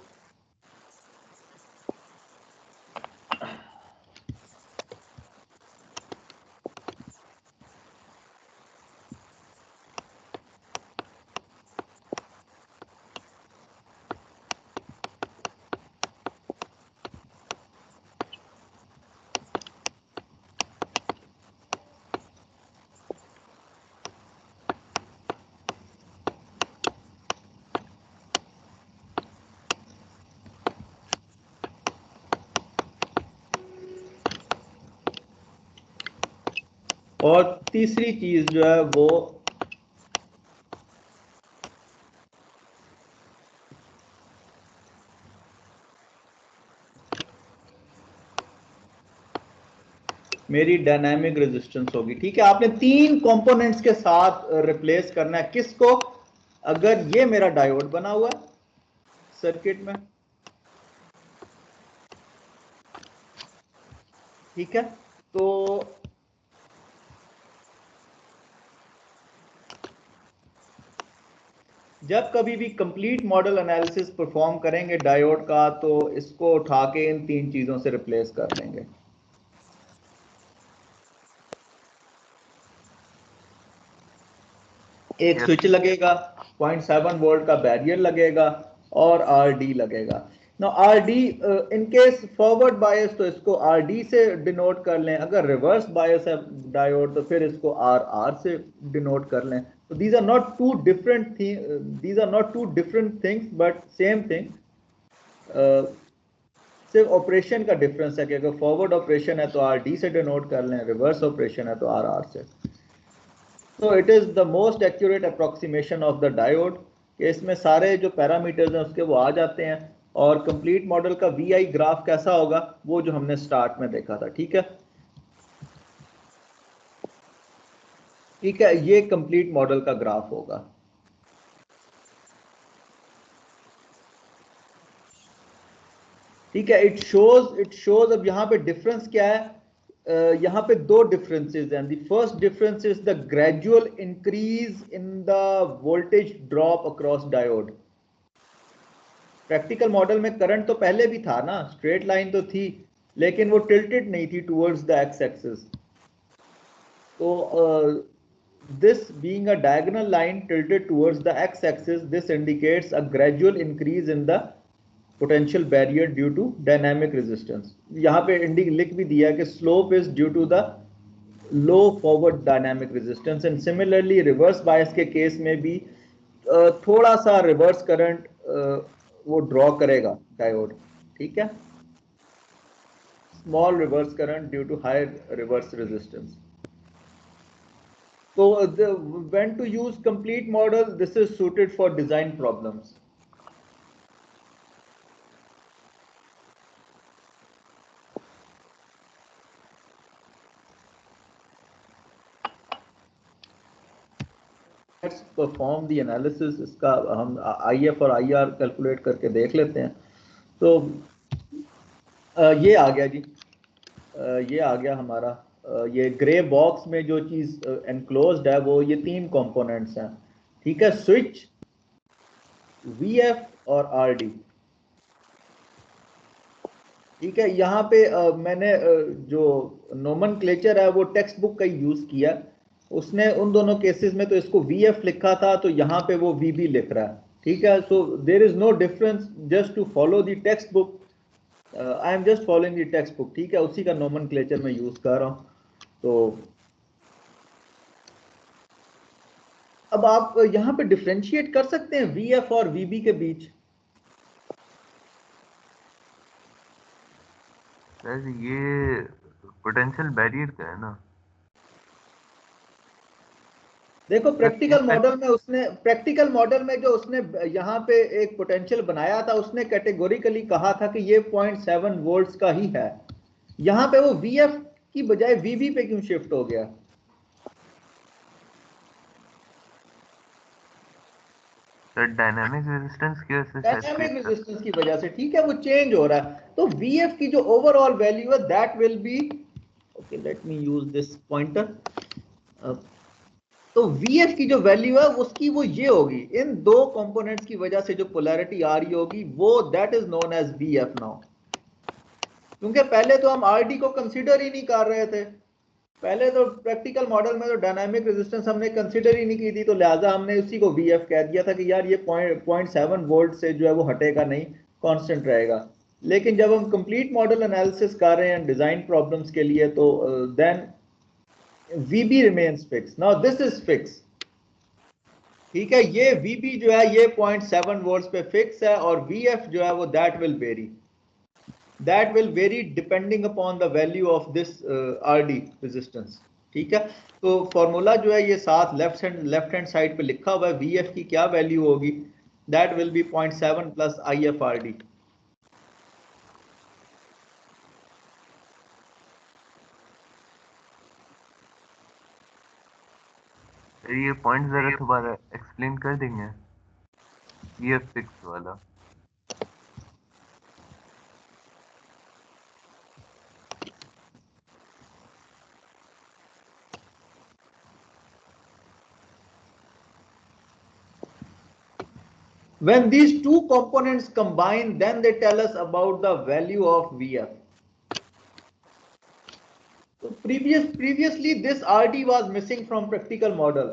और तीसरी चीज जो है वो मेरी डायनामिक रेजिस्टेंस होगी। ठीक है, आपने तीन कंपोनेंट्स के साथ रिप्लेस करना है किसको? अगर ये मेरा डायोड बना हुआ है सर्किट में, ठीक है, तो जब कभी भी कंप्लीट मॉडल एनालिसिस परफॉर्म करेंगे डायोड का तो इसको उठा के इन तीन चीजों से रिप्लेस कर देंगे। एक स्विच लगेगा, 0.7 वोल्ट का बैरियर लगेगा और आरडी लगेगा। ना RD in case forward bias तो इसको आरडी से डिनोट कर लें, अगर रिवर्स बायस है डायोड तो फिर इसको आर से डिनोट कर लें। तो these are not two different things but same thing. सिर्फ ऑपरेशन का डिफरेंस है कि अगर फॉरवर्ड ऑपरेशन है तो आर डी से डिनोट कर लें, रिवर्स ऑपरेशन है तो आर से। तो it is the most accurate approximation of the diode कि इसमें सारे जो पैरामीटर्स हैं उसके वो आ जाते हैं। और कंप्लीट मॉडल का वीआई ग्राफ कैसा होगा वो जो हमने स्टार्ट में देखा था। ठीक है, ठीक है, ये कंप्लीट मॉडल का ग्राफ होगा। ठीक है, इट शोज अब यहाँ पे डिफरेंस क्या है। यहाँ पे दो डिफरेंसेस हैं। The first difference is the gradual increase in the voltage drop across diode. Practical model में करंट तो पहले भी था ना, स्ट्रेट लाइन तो थी, लेकिन वो टिल्टेड नहीं थी टुवर्ड्स द एक्स एक्सिस। तो this being a diagonal line tilted towards the x-axis, this indicates a gradual increase in the potential barrier due to dynamic resistance. यहाँ पे लिख भी दिया कि slope is due to the low forward dynamic resistance, and similarly reverse bias के case में भी थोड़ा सा reverse current वो draw करेगा डायोड। ठीक है, small reverse current due to high reverse resistance. So when to use complete model, this is suited for design problems. Let's perform the analysis. इसका हम IF और IR कैलकुलेट करके देख लेते हैं। तो ये आ गया जी, ये आ गया हमारा। ये ग्रे बॉक्स में जो चीज एनक्लोज्ड है वो ये तीन कंपोनेंट्स हैं। ठीक है, स्विच, VF और RD। ठीक है, यहाँ पे मैंने जो नोमेनक्लेचर है वो टेक्स्ट बुक का यूज किया। उसने उन दोनों केसेस में तो इसको VF लिखा था, तो यहाँ पे वो VB लिख रहा है। ठीक है, so there is no difference, just to follow the text book. I am just following the text book. ठीक है, उसी का नोमेनक्लेचर मैं यूज कर रहा हूँ। तो अब आप यहाँ पे डिफरेंशिएट कर सकते हैं VF और VB के बीच। ये पोटेंशियल बैरियर का है ना। देखो प्रैक्टिकल मॉडल में जो उसने यहाँ पे एक पोटेंशियल बनाया था, उसने कैटेगोरिकली कहा था कि ये 0.7 वोल्ट्स का ही है। यहाँ पे वो VF की बजाय VB पे क्यों शिफ्ट हो गया? डायनामिक रेजिस्टेंस की वजह से। ठीक है, वो चेंज हो रहा है। तो VF की जो ओवरऑल वैल्यू है that will B, okay let me use this pointer. तो VF की जो वैल्यू है उसकी वो ये होगी, इन दो कंपोनेंट्स की वजह से जो पोलैरिटी आ रही होगी वो that is known as VF now. क्योंकि पहले तो हम RD को कंसीडर ही नहीं कर रहे थे। पहले तो प्रैक्टिकल मॉडल में तो डायनामिक रेजिस्टेंस हमने कंसीडर ही नहीं की थी, तो लिहाजा हमने उसी को VF कह दिया था कि यार ये 0.7 वोल्ट से जो है वो हटेगा नहीं, कांस्टेंट रहेगा। लेकिन जब हम कंप्लीट मॉडल एनालिसिस कर रहे हैं डिजाइन प्रॉब्लम्स के लिए, तो then VB remains fix. Now this is fix. ठीक है, ये VB जो है ये 0.7 वोल्ट्स पे फिक्स है, और VF जो है वो that will very depending upon the value of this RD resistance. ठीक है, तो फॉर्मूला जो है ये साथ लेफ्ट हैंड साइड पे लिखा हुआ है। VF की क्या वैल्यू होगी? That will B 0.7 plus IF RD। ये पॉइंट जरा दोबारा एक्सप्लेन कर देंगे, ये फिक्स वाला। When these two components combine, then they tell us about the value of VF. So previously this RD was missing from practical model.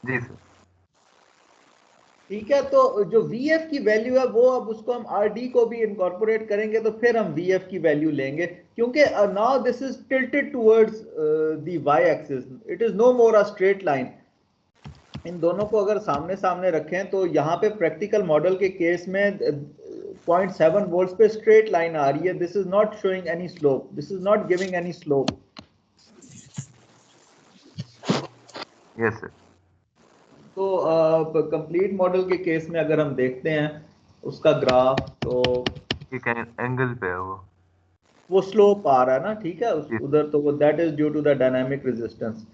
जी sir. ठीक है, तो जो VF की वैल्यू है वो अब उसको हम RD को भी इनकॉर्पोरेट करेंगे तो फिर हम VF की वैल्यू लेंगे, क्योंकि now this is tilted towards the y axis, it is no more a straight line. इन दोनों को अगर सामने सामने रखें तो यहाँ पे प्रैक्टिकल मॉडल के केस में 0.7 वोल्ट्स पे स्ट्रेट लाइन आ रही है, this is not showing any slope, this is not giving any slope. Yes sir. तो कंप्लीट मॉडल के केस में अगर हम देखते हैं उसका ग्राफ, तो एक एंगल पे है वो स्लोप आ रहा है ना, ठीक है, जी। उधर तो वो that is due to the dynamic resistance.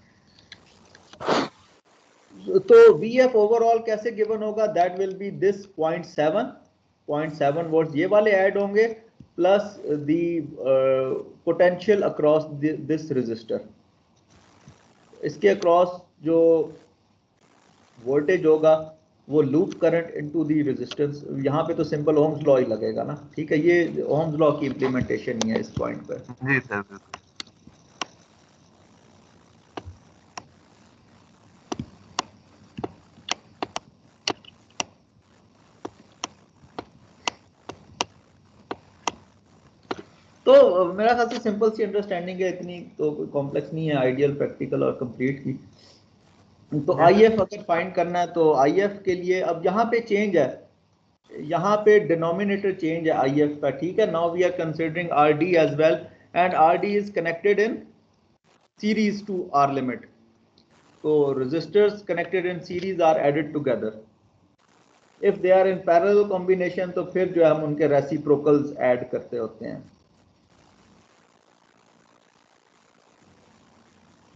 तो VF ओवरऑल कैसे गिवन होगा, that will be this 0.7 volt ये वाले ऐड होंगे plus the potential across this resistor, इसके अक्रॉस जो वोल्टेज होगा वो loop current into the resistance. यहाँ पे तो सिंपल ओम्स लॉ ही लगेगा ना, ठीक है, ये ओम्स लॉ की इंप्लीमेंटेशन ही है इस पॉइंट पर। जी सर बिल्कुल। तो मेरा ख्याल से सिंपल सी अंडरस्टैंडिंग है, इतनी तो कॉम्प्लेक्स नहीं है आइडियल, प्रैक्टिकल और कंप्लीट की। तो जी सर। IF अगर फाइंड करना है तो IF के लिए अब यहाँ पे चेंज है, यहाँ पे डिनोमिनेटर चेंज है IF का, ठीक है। Now we are considering RD as well, and RD is connected in series to R limit, तो resistors connected in series are added together. If they are in parallel combination तो फिर जो है हम उनके रेसिप्रोकल्स ऐड करते होते हैं।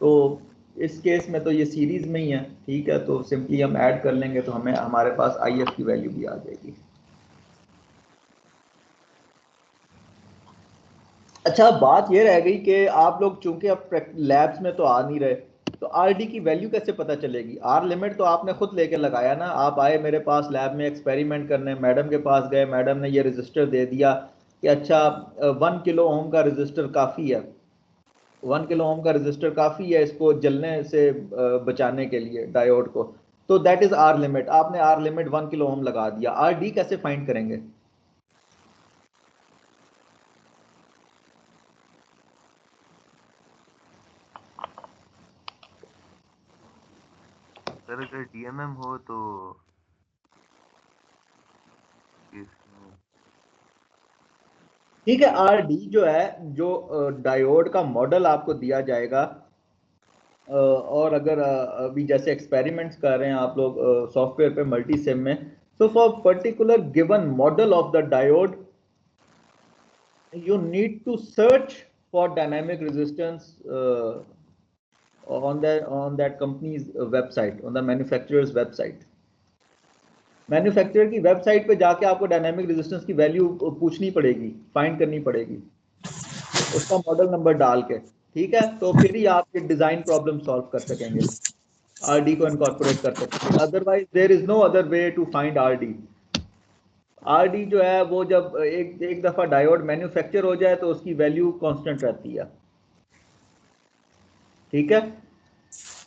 तो इस केस में तो ये सीरीज में ही है, ठीक है, तो सिंपली हम ऐड कर लेंगे तो हमें हमारे पास IF की वैल्यू भी आ जाएगी। अच्छा, बात ये रह गई कि आप लोग चूंकि अब लैब्स में तो आ नहीं रहे, तो RD की वैल्यू कैसे पता चलेगी। R लिमिट तो आपने खुद लेके लगाया ना, आप आए मेरे पास लैब में एक्सपेरिमेंट करने, मैडम के पास गए, मैडम ने ये रजिस्टर दे दिया कि अच्छा 1 किलो ओम का रजिस्टर काफ़ी है, 1 किलो ओम का रजिस्टर काफ़ी है इसको जलने से बचाने के लिए डायोड को, तो दैट इज़ R लिमिट। आपने R लिमिट 1 किलो ओम लगा दिया, RD कैसे फाइंड करेंगे। सर अगर DMM हो तो इसमें ठीक है, RD जो है, जो डायोड का मॉडल आपको दिया जाएगा, और अगर अभी जैसे एक्सपेरिमेंट्स कर रहे हैं आप लोग सॉफ्टवेयर पे मल्टी सिम में, so for particular given model of the diode you need to search for dynamic resistance on that company's website, on the manufacturer's website। Manufacturer की वेबसाइट पे जाके आपको डायनामिक रेजिस्टेंस की वैल्यू पूछनी पड़ेगी, find करनी पड़ेगी उसका मॉडल नंबर डाल के, ठीक है, तो फिर ही आप ये डिजाइन प्रॉब्लम सॉल्व कर सकेंगे, RD को इनकॉर्पोरेट कर सकते हैं, otherwise there is no other way to find RD। RD जो है वो जब एक दफा डायोड मैन्युफैक्चर हो जाए तो उसकी वैल्यू कांस्टेंट रहती है, ठीक है,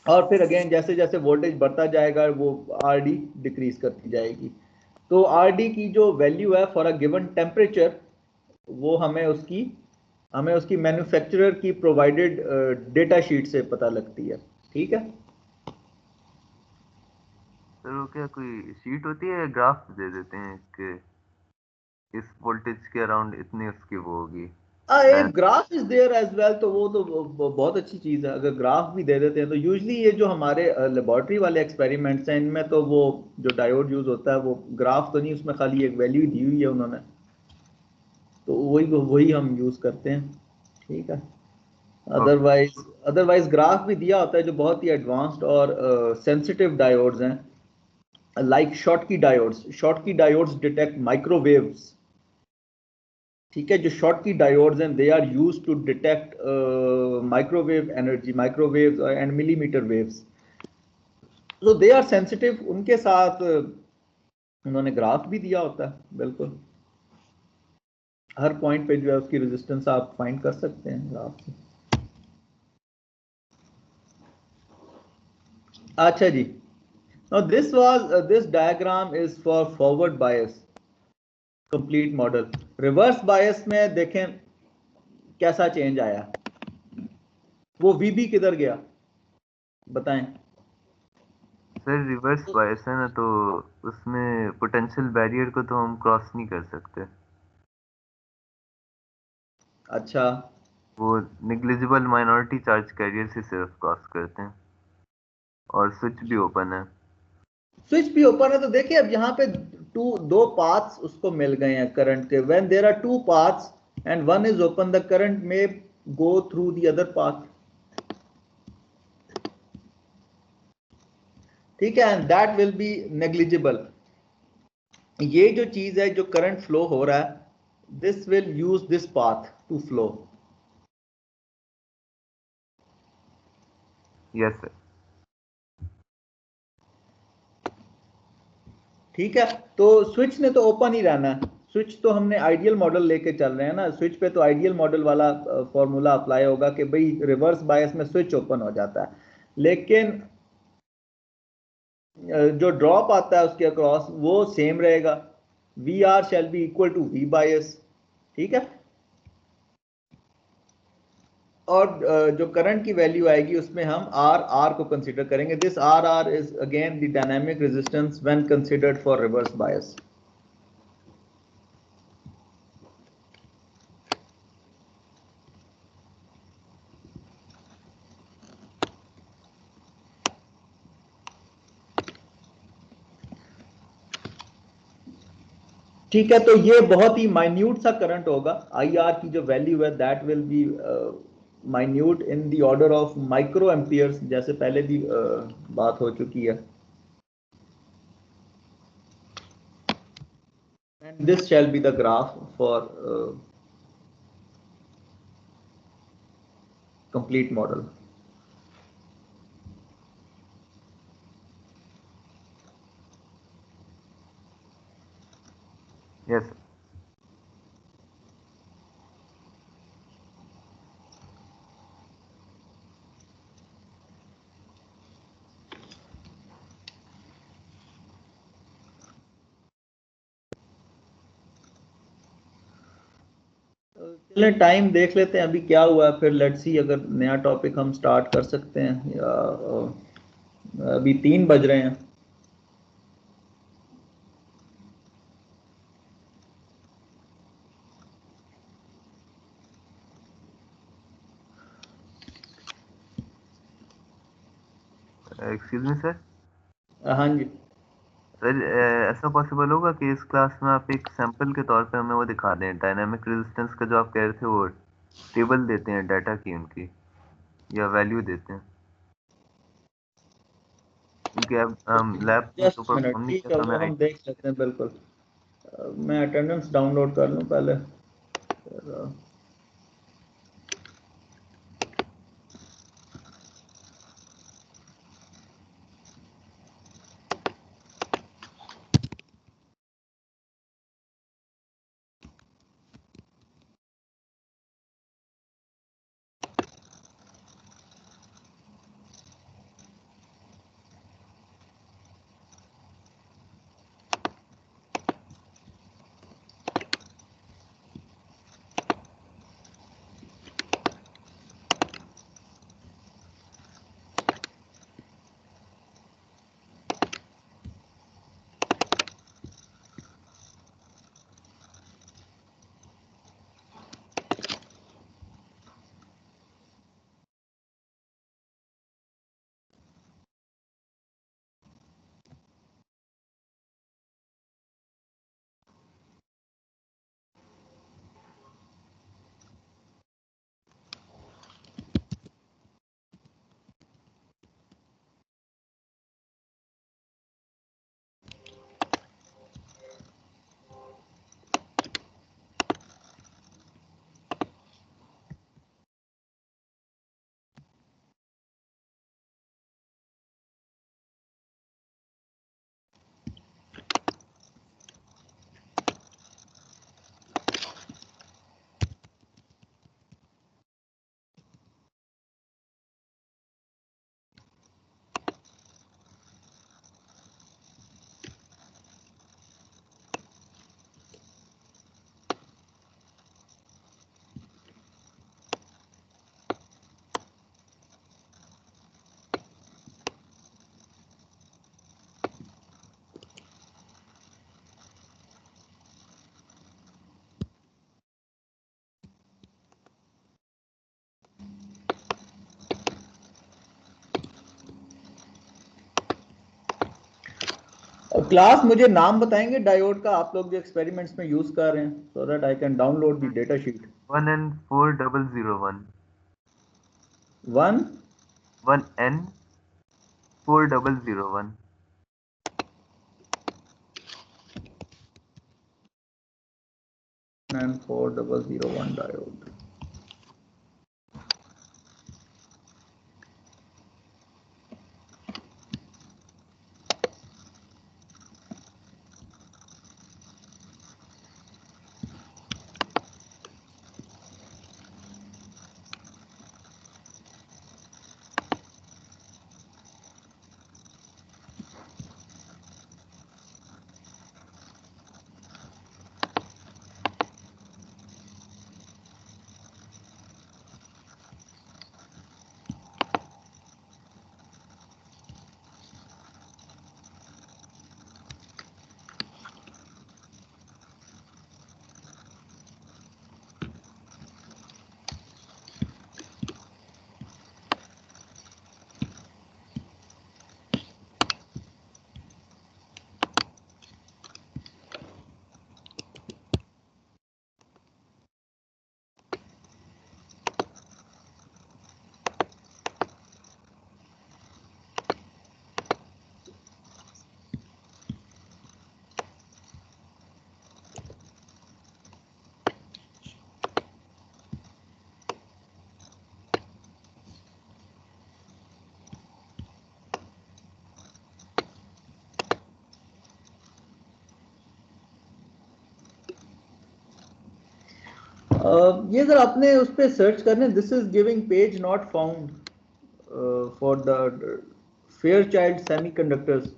और फिर अगेन जैसे जैसे वोल्टेज बढ़ता जाएगा वो RD डिक्रीज करती जाएगी। तो RD की जो वैल्यू है फॉर अ गिवन टेम्परेचर, वो हमें उसकी मैन्युफैक्चरर की प्रोवाइडेड डेटा शीट से पता लगती है, ठीक है। सर वो क्या कोई शीट होती है, ग्राफ दे देते हैं कि इस वोल्टेज के अराउंड इतनी उसकी वो होगी। एक graph is there as well, तो वो तो बहुत अच्छी चीज है, अगर ग्राफ भी दे देते हैं तो यूजली ये जो हमारे लेबोरेटरी वाले एक्सपेरिमेंट्स हैं इनमें तो वो जो डायोड यूज होता है वो ग्राफ तो नहीं, उसमें खाली एक वैल्यू दी हुई है उन्होंने, तो वही हम यूज करते हैं, ठीक है। अदरवाइज ग्राफ भी दिया होता है जो बहुत ही एडवांस्ड और सेंसिटिव डायोड्स हैं, like Schottky diodes detect microwaves, ठीक है, जो शॉटकी डायोड्स हैं they are used to detect microwave energy, microwaves and millimetre waves, so they are sensitive, उनके साथ उन्होंने ग्राफ भी दिया होता है, बिल्कुल हर पॉइंट पे जो है उसकी रेजिस्टेंस आप फाइंड कर सकते हैं ग्राफ से। अच्छा जी, Now this diagram is for forward bias complete model. Reverse bias में देखें कैसा चेंज आया, वो वीबी किधर गया बताएं। सर रिवर्स बायस है ना, तो उसमें पोटेंशियल बैरियर को तो हम क्रॉस नहीं कर सकते। अच्छा, वो निग्लिजिबल माइनॉरिटी चार्ज कैरियर से सिर्फ क्रॉस करते हैं, और स्विच भी ओपन है। स्विच भी ओपन है तो देखिए अब यहाँ पे दो पाथ्स उसको मिल गए हैं करंट के। When there are two paths and one is open, the current may go through the other path, ठीक है, and that will be negligible. ये जो चीज है, जो करंट फ्लो हो रहा है, this will use this path to flow. Yes sir. ठीक है, तो स्विच ने तो ओपन ही रहना है। स्विच तो हमने आइडियल मॉडल लेके चल रहे हैं ना, स्विच पे तो आइडियल मॉडल वाला फॉर्मूला अप्लाई होगा कि भाई रिवर्स बायस में स्विच ओपन हो जाता है, लेकिन जो ड्रॉप आता है उसके अक्रॉस वो सेम रहेगा, V R shall be equal to V bias, ठीक है। और जो करंट की वैल्यू आएगी उसमें हम आर को कंसीडर करेंगे। This R is again the dynamic resistance when considered for reverse bias. ठीक है, तो ये बहुत ही माइन्यूट सा करंट होगा। आई आर की जो वैल्यू है that will B minute in the order of micro amperes, जैसे पहले भी बात हो चुकी है। And this shall be the graph for complete model. Yes sir. चलें टाइम देख लेते हैं अभी क्या हुआ है, फिर लेट्स सी अगर नया टॉपिक हम स्टार्ट कर सकते हैं, या अभी 3 बज रहे हैं। Excuse me sir. हाँ जी, सर ऐसा पॉसिबल होगा कि इस क्लास में आप एक सैंपल के तौर पे हमें वो दिखा दें, डायनामिक रेजिस्टेंस का जो आप कह रहे थे, वो टेबल देते हैं डाटा की उनकी, या वैल्यू देते हैं, क्योंकि अब हम लैब में तो जस्ट मिनट, परफॉर्म नहीं ठीक किया, है, तो वो हमें हम देख सकते हैं बिल्कुल। मैं अटेंडेंस डाउनलोड कर लूँ पहले, फिर, क्लास मुझे नाम बताएंगे डायोड का आप लोग जो एक्सपेरिमेंट्स में यूज कर रहे हैं, so that I can download the data sheet. 1N4001 1 1N4001 and 4001 diode। ये सर आपने उस पर सर्च करने, this is giving page not found for the fair child semiconductors.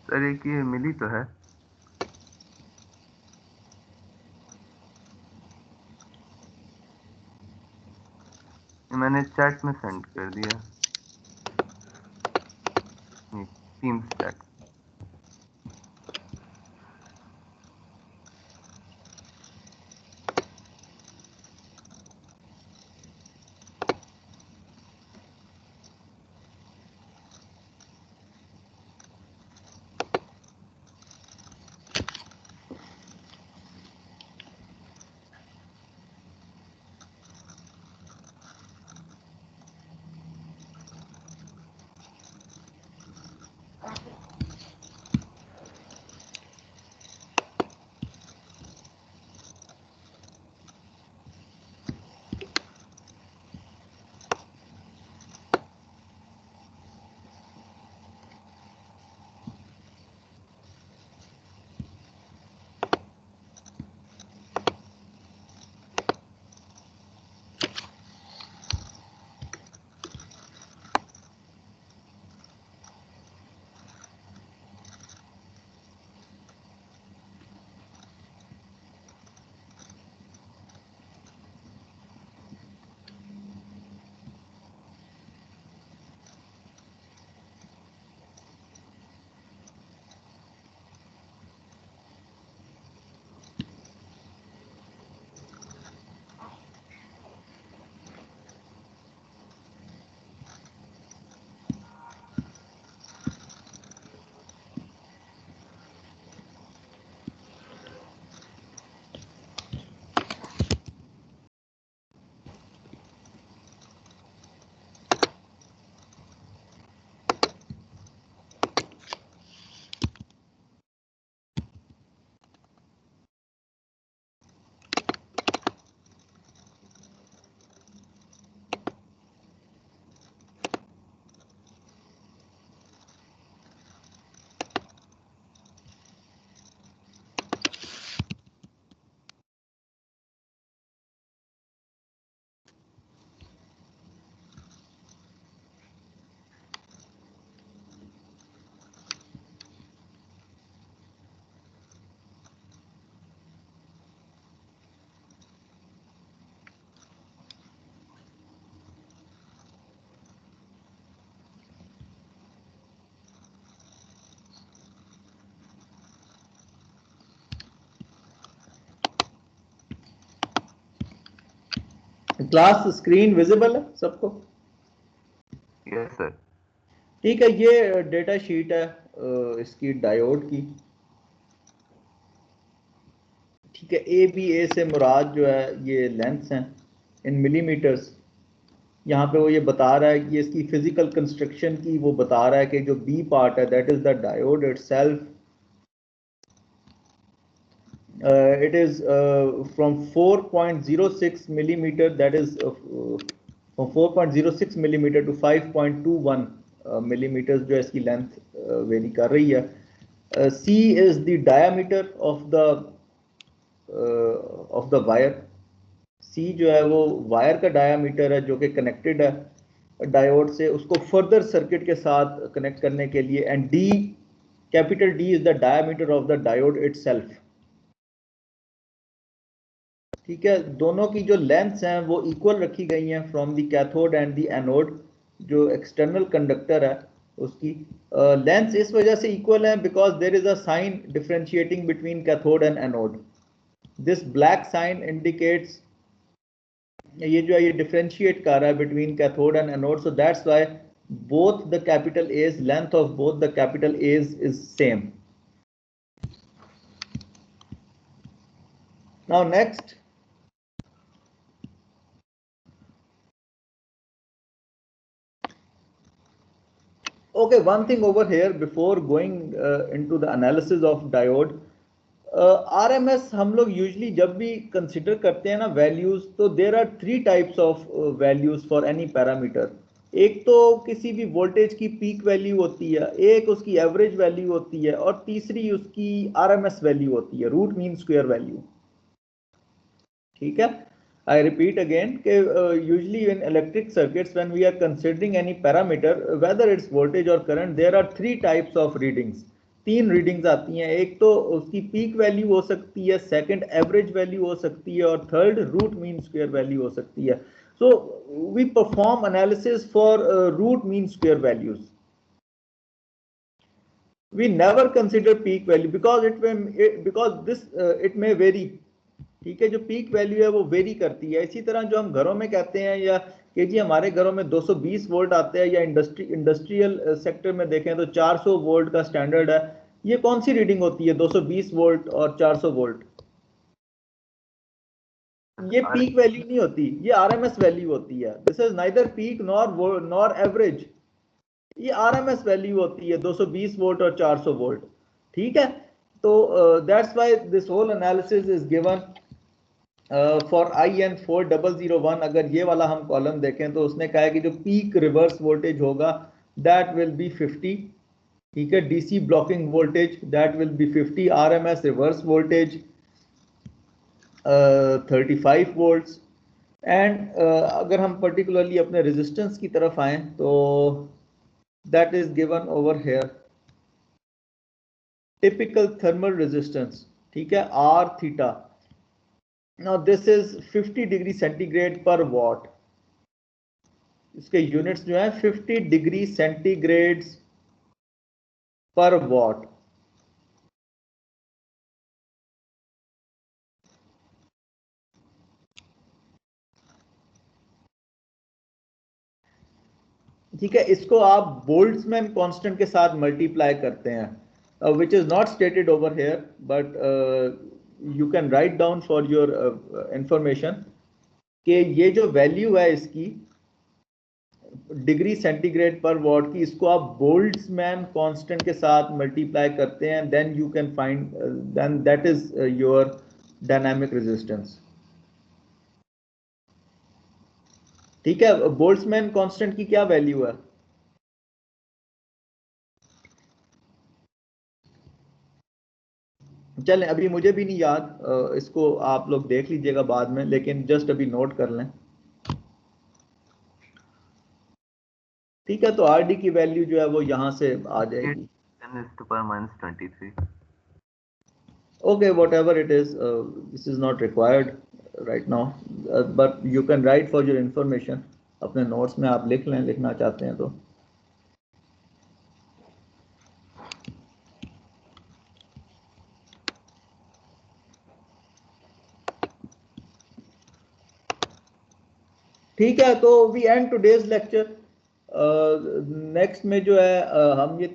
Sir एक ये मिली तो है। ये मैंने चैट में सेंड कर दिया, teams chat. Class screen visible है सबको? Yes sir. ठीक है, ये डेटा शीट है इसकी डायोड की। ठीक है, ए से मुराद जो है ये लेंथ्स हैं इन मिलीमीटर्स। यहाँ पे वो ये बता रहा है कि इसकी फिजिकल कंस्ट्रक्शन की वो बता रहा है कि जो बी पार्ट है that is the diode itself. It is from 4.06 millimeter, that is from 4.06 millimeter to 5.21 millimeters जो इसकी लेंथ वेरी कर रही है। C is the diameter of the wire। C जो है वो वायर का डायामीटर है जो कि कनेक्टेड है डायोड से, उसको फर्दर सर्किट के साथ कनेक्ट करने के लिए। And D, capital D is the diameter of the diode itself। ठीक है, दोनों की जो लेंथ्स हैं वो इक्वल रखी गई हैं from the cathode and the anode. जो एक्सटर्नल कंडक्टर है उसकी लेंथ्स इस वजह से इक्वल है because there is a sign differentiating between cathode and anode. This black sign indicates, ये जो है ये डिफरेंशिएट कर रहा है between cathode and anode, so that's why both the capital A's, length of both the capital A's is same. Now next, okay, one thing over here before going into the analysis of diode, RMS हम लोग usually जब भी consider करते हैं ना values, तो there are 3 types of values for any parameter. एक तो किसी भी वोल्टेज की पीक वैल्यू होती है, एक उसकी एवरेज वैल्यू होती है, और तीसरी उसकी RMS वैल्यू होती है, रूट मीन स्क्वायर वैल्यू। ठीक है, I repeat again, usually in electric circuits when we are considering any parameter, whether it's voltage or current, there are 3 types of readings। 3 readings आती हैं। एक तो उसकी पीक वैल्यू हो सकती है, सेकंड एवरेज वैल्यू हो सकती है, और third root mean square value हो सकती है। So we perform analysis for root mean square values. We never consider peak value because it may vary। ठीक है, जो पीक वैल्यू है वो वेरी करती है। इसी तरह जो हम घरों में कहते हैं या कि जी हमारे घरों में 220 वोल्ट आते हैं, या इंडस्ट्रियल सेक्टर में देखें तो 400 वोल्ट का स्टैंडर्ड है। ये कौन सी रीडिंग होती है 220 वोल्ट और 400 वोल्ट? ये पीक वैल्यू नहीं होती, ये RMS वैल्यू होती है। This is neither peak nor average, ये RMS वैल्यू होती है 220 वोल्ट और 400 वोल्ट। ठीक है, तो that's why this whole analysis is given for IN 4001। अगर ये वाला हम कॉलम देखें तो उसने कहा है कि जो पीक रिवर्स वोल्टेज होगा दैट विल बी 50। ठीक है, DC blocking voltage that will B 50, RMS reverse voltage 35 volts. And अगर हम पर्टिकुलरली अपने रेजिस्टेंस की तरफ आए तो that is given over here, typical thermal resistance. ठीक है, R theta. Now this is 50 degree centigrade पर वॉट। इसके यूनिट्स जो है 50 डिग्री सेंटीग्रेड पर वॉट। ठीक है, इसको आप बोल्ट्जमैन कांस्टेंट के साथ मल्टीप्लाई करते हैं, which is not stated over here, but you can write down for your information कि ये जो वैल्यू है इसकी डिग्री सेंटीग्रेड पर वॉट की, इसको आप बोल्ट्जमैन कांस्टेंट के साथ मल्टीप्लाई करते हैं, then you can find, then that is your dynamic resistance. ठीक है, बोल्ट्जमैन कांस्टेंट की क्या वैल्यू है? चलें, अभी मुझे भी नहीं याद, इसको आप लोग देख लीजिएगा बाद में, लेकिन जस्ट अभी नोट कर लें। ठीक है, तो RD की वैल्यू जो है वो यहां से आ जाएगी। 10⁻23। Okay, whatever it is, this is not required right now, but you can write for your information। अपने नोट्स में आप लिख लें, लिखना चाहते हैं तो। ठीक है, तो we end today's lecture. Next में जो है हम ये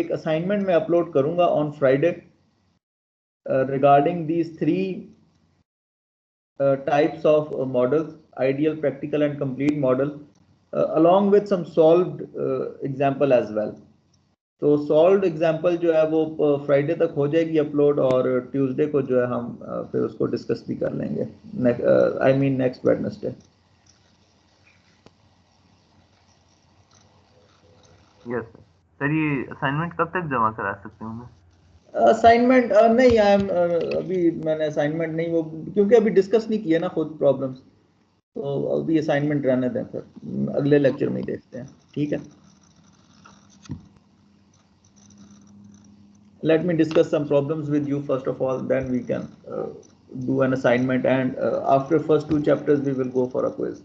एक असाइनमेंट में अपलोड करूंगा on Friday regarding these 3 types of models, ideal, practical and complete model, along with some solved example as well. तो सॉल्व्ड एग्जांपल जो है वो फ्राइडे तक हो जाएगी अपलोड, और ट्यूसडे को जो है हम फिर उसको डिस्कस भी कर लेंगे, I mean next Wednesday. Yes sir, ये असाइनमेंट कब तक जमा करा सकते हूँ मैं? असाइनमेंट नहीं, अभी मैंने असाइनमेंट नहीं, वो क्योंकि अभी डिस्कस नहीं किया ना खुद प्रॉब्लम्स, तो अभी असाइनमेंट रहने दें, फिर अगले लेक्चर में ही देखते हैं, ठीक है। Let me discuss some problems with you first of all, then we can do an assignment, and after first 2 chapters we will go for a quiz.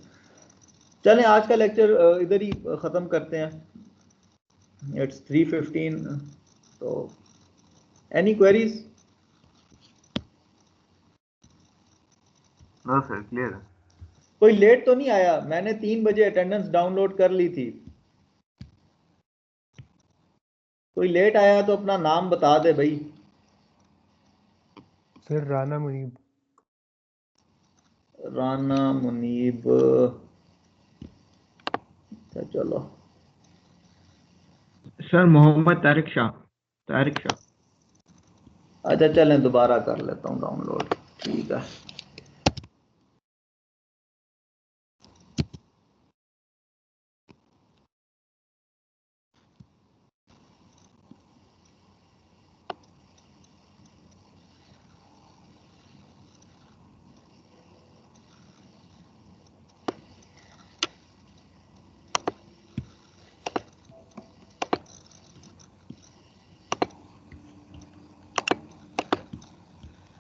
चलें आज का लेक्चर इधर ही ख़त्म करते हैं, it's 3:15, तो any queries? No sir, clear है। कोई लेट तो नहीं आया? मैंने 3 बजे अटेंडेंस डाउनलोड कर ली थी, कोई लेट आया तो अपना नाम बता दे भाई। सर राना मुनीब। राना मुनीब, चलो। सर मोहम्मद तारिक शाह। अच्छा चलें, दोबारा कर लेता हूँ डाउनलोड, ठीक है।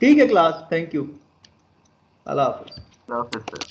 ठीक है क्लास, थैंक यू, अल्लाह हाफिज़। अल्लाह हाफिज़ सर।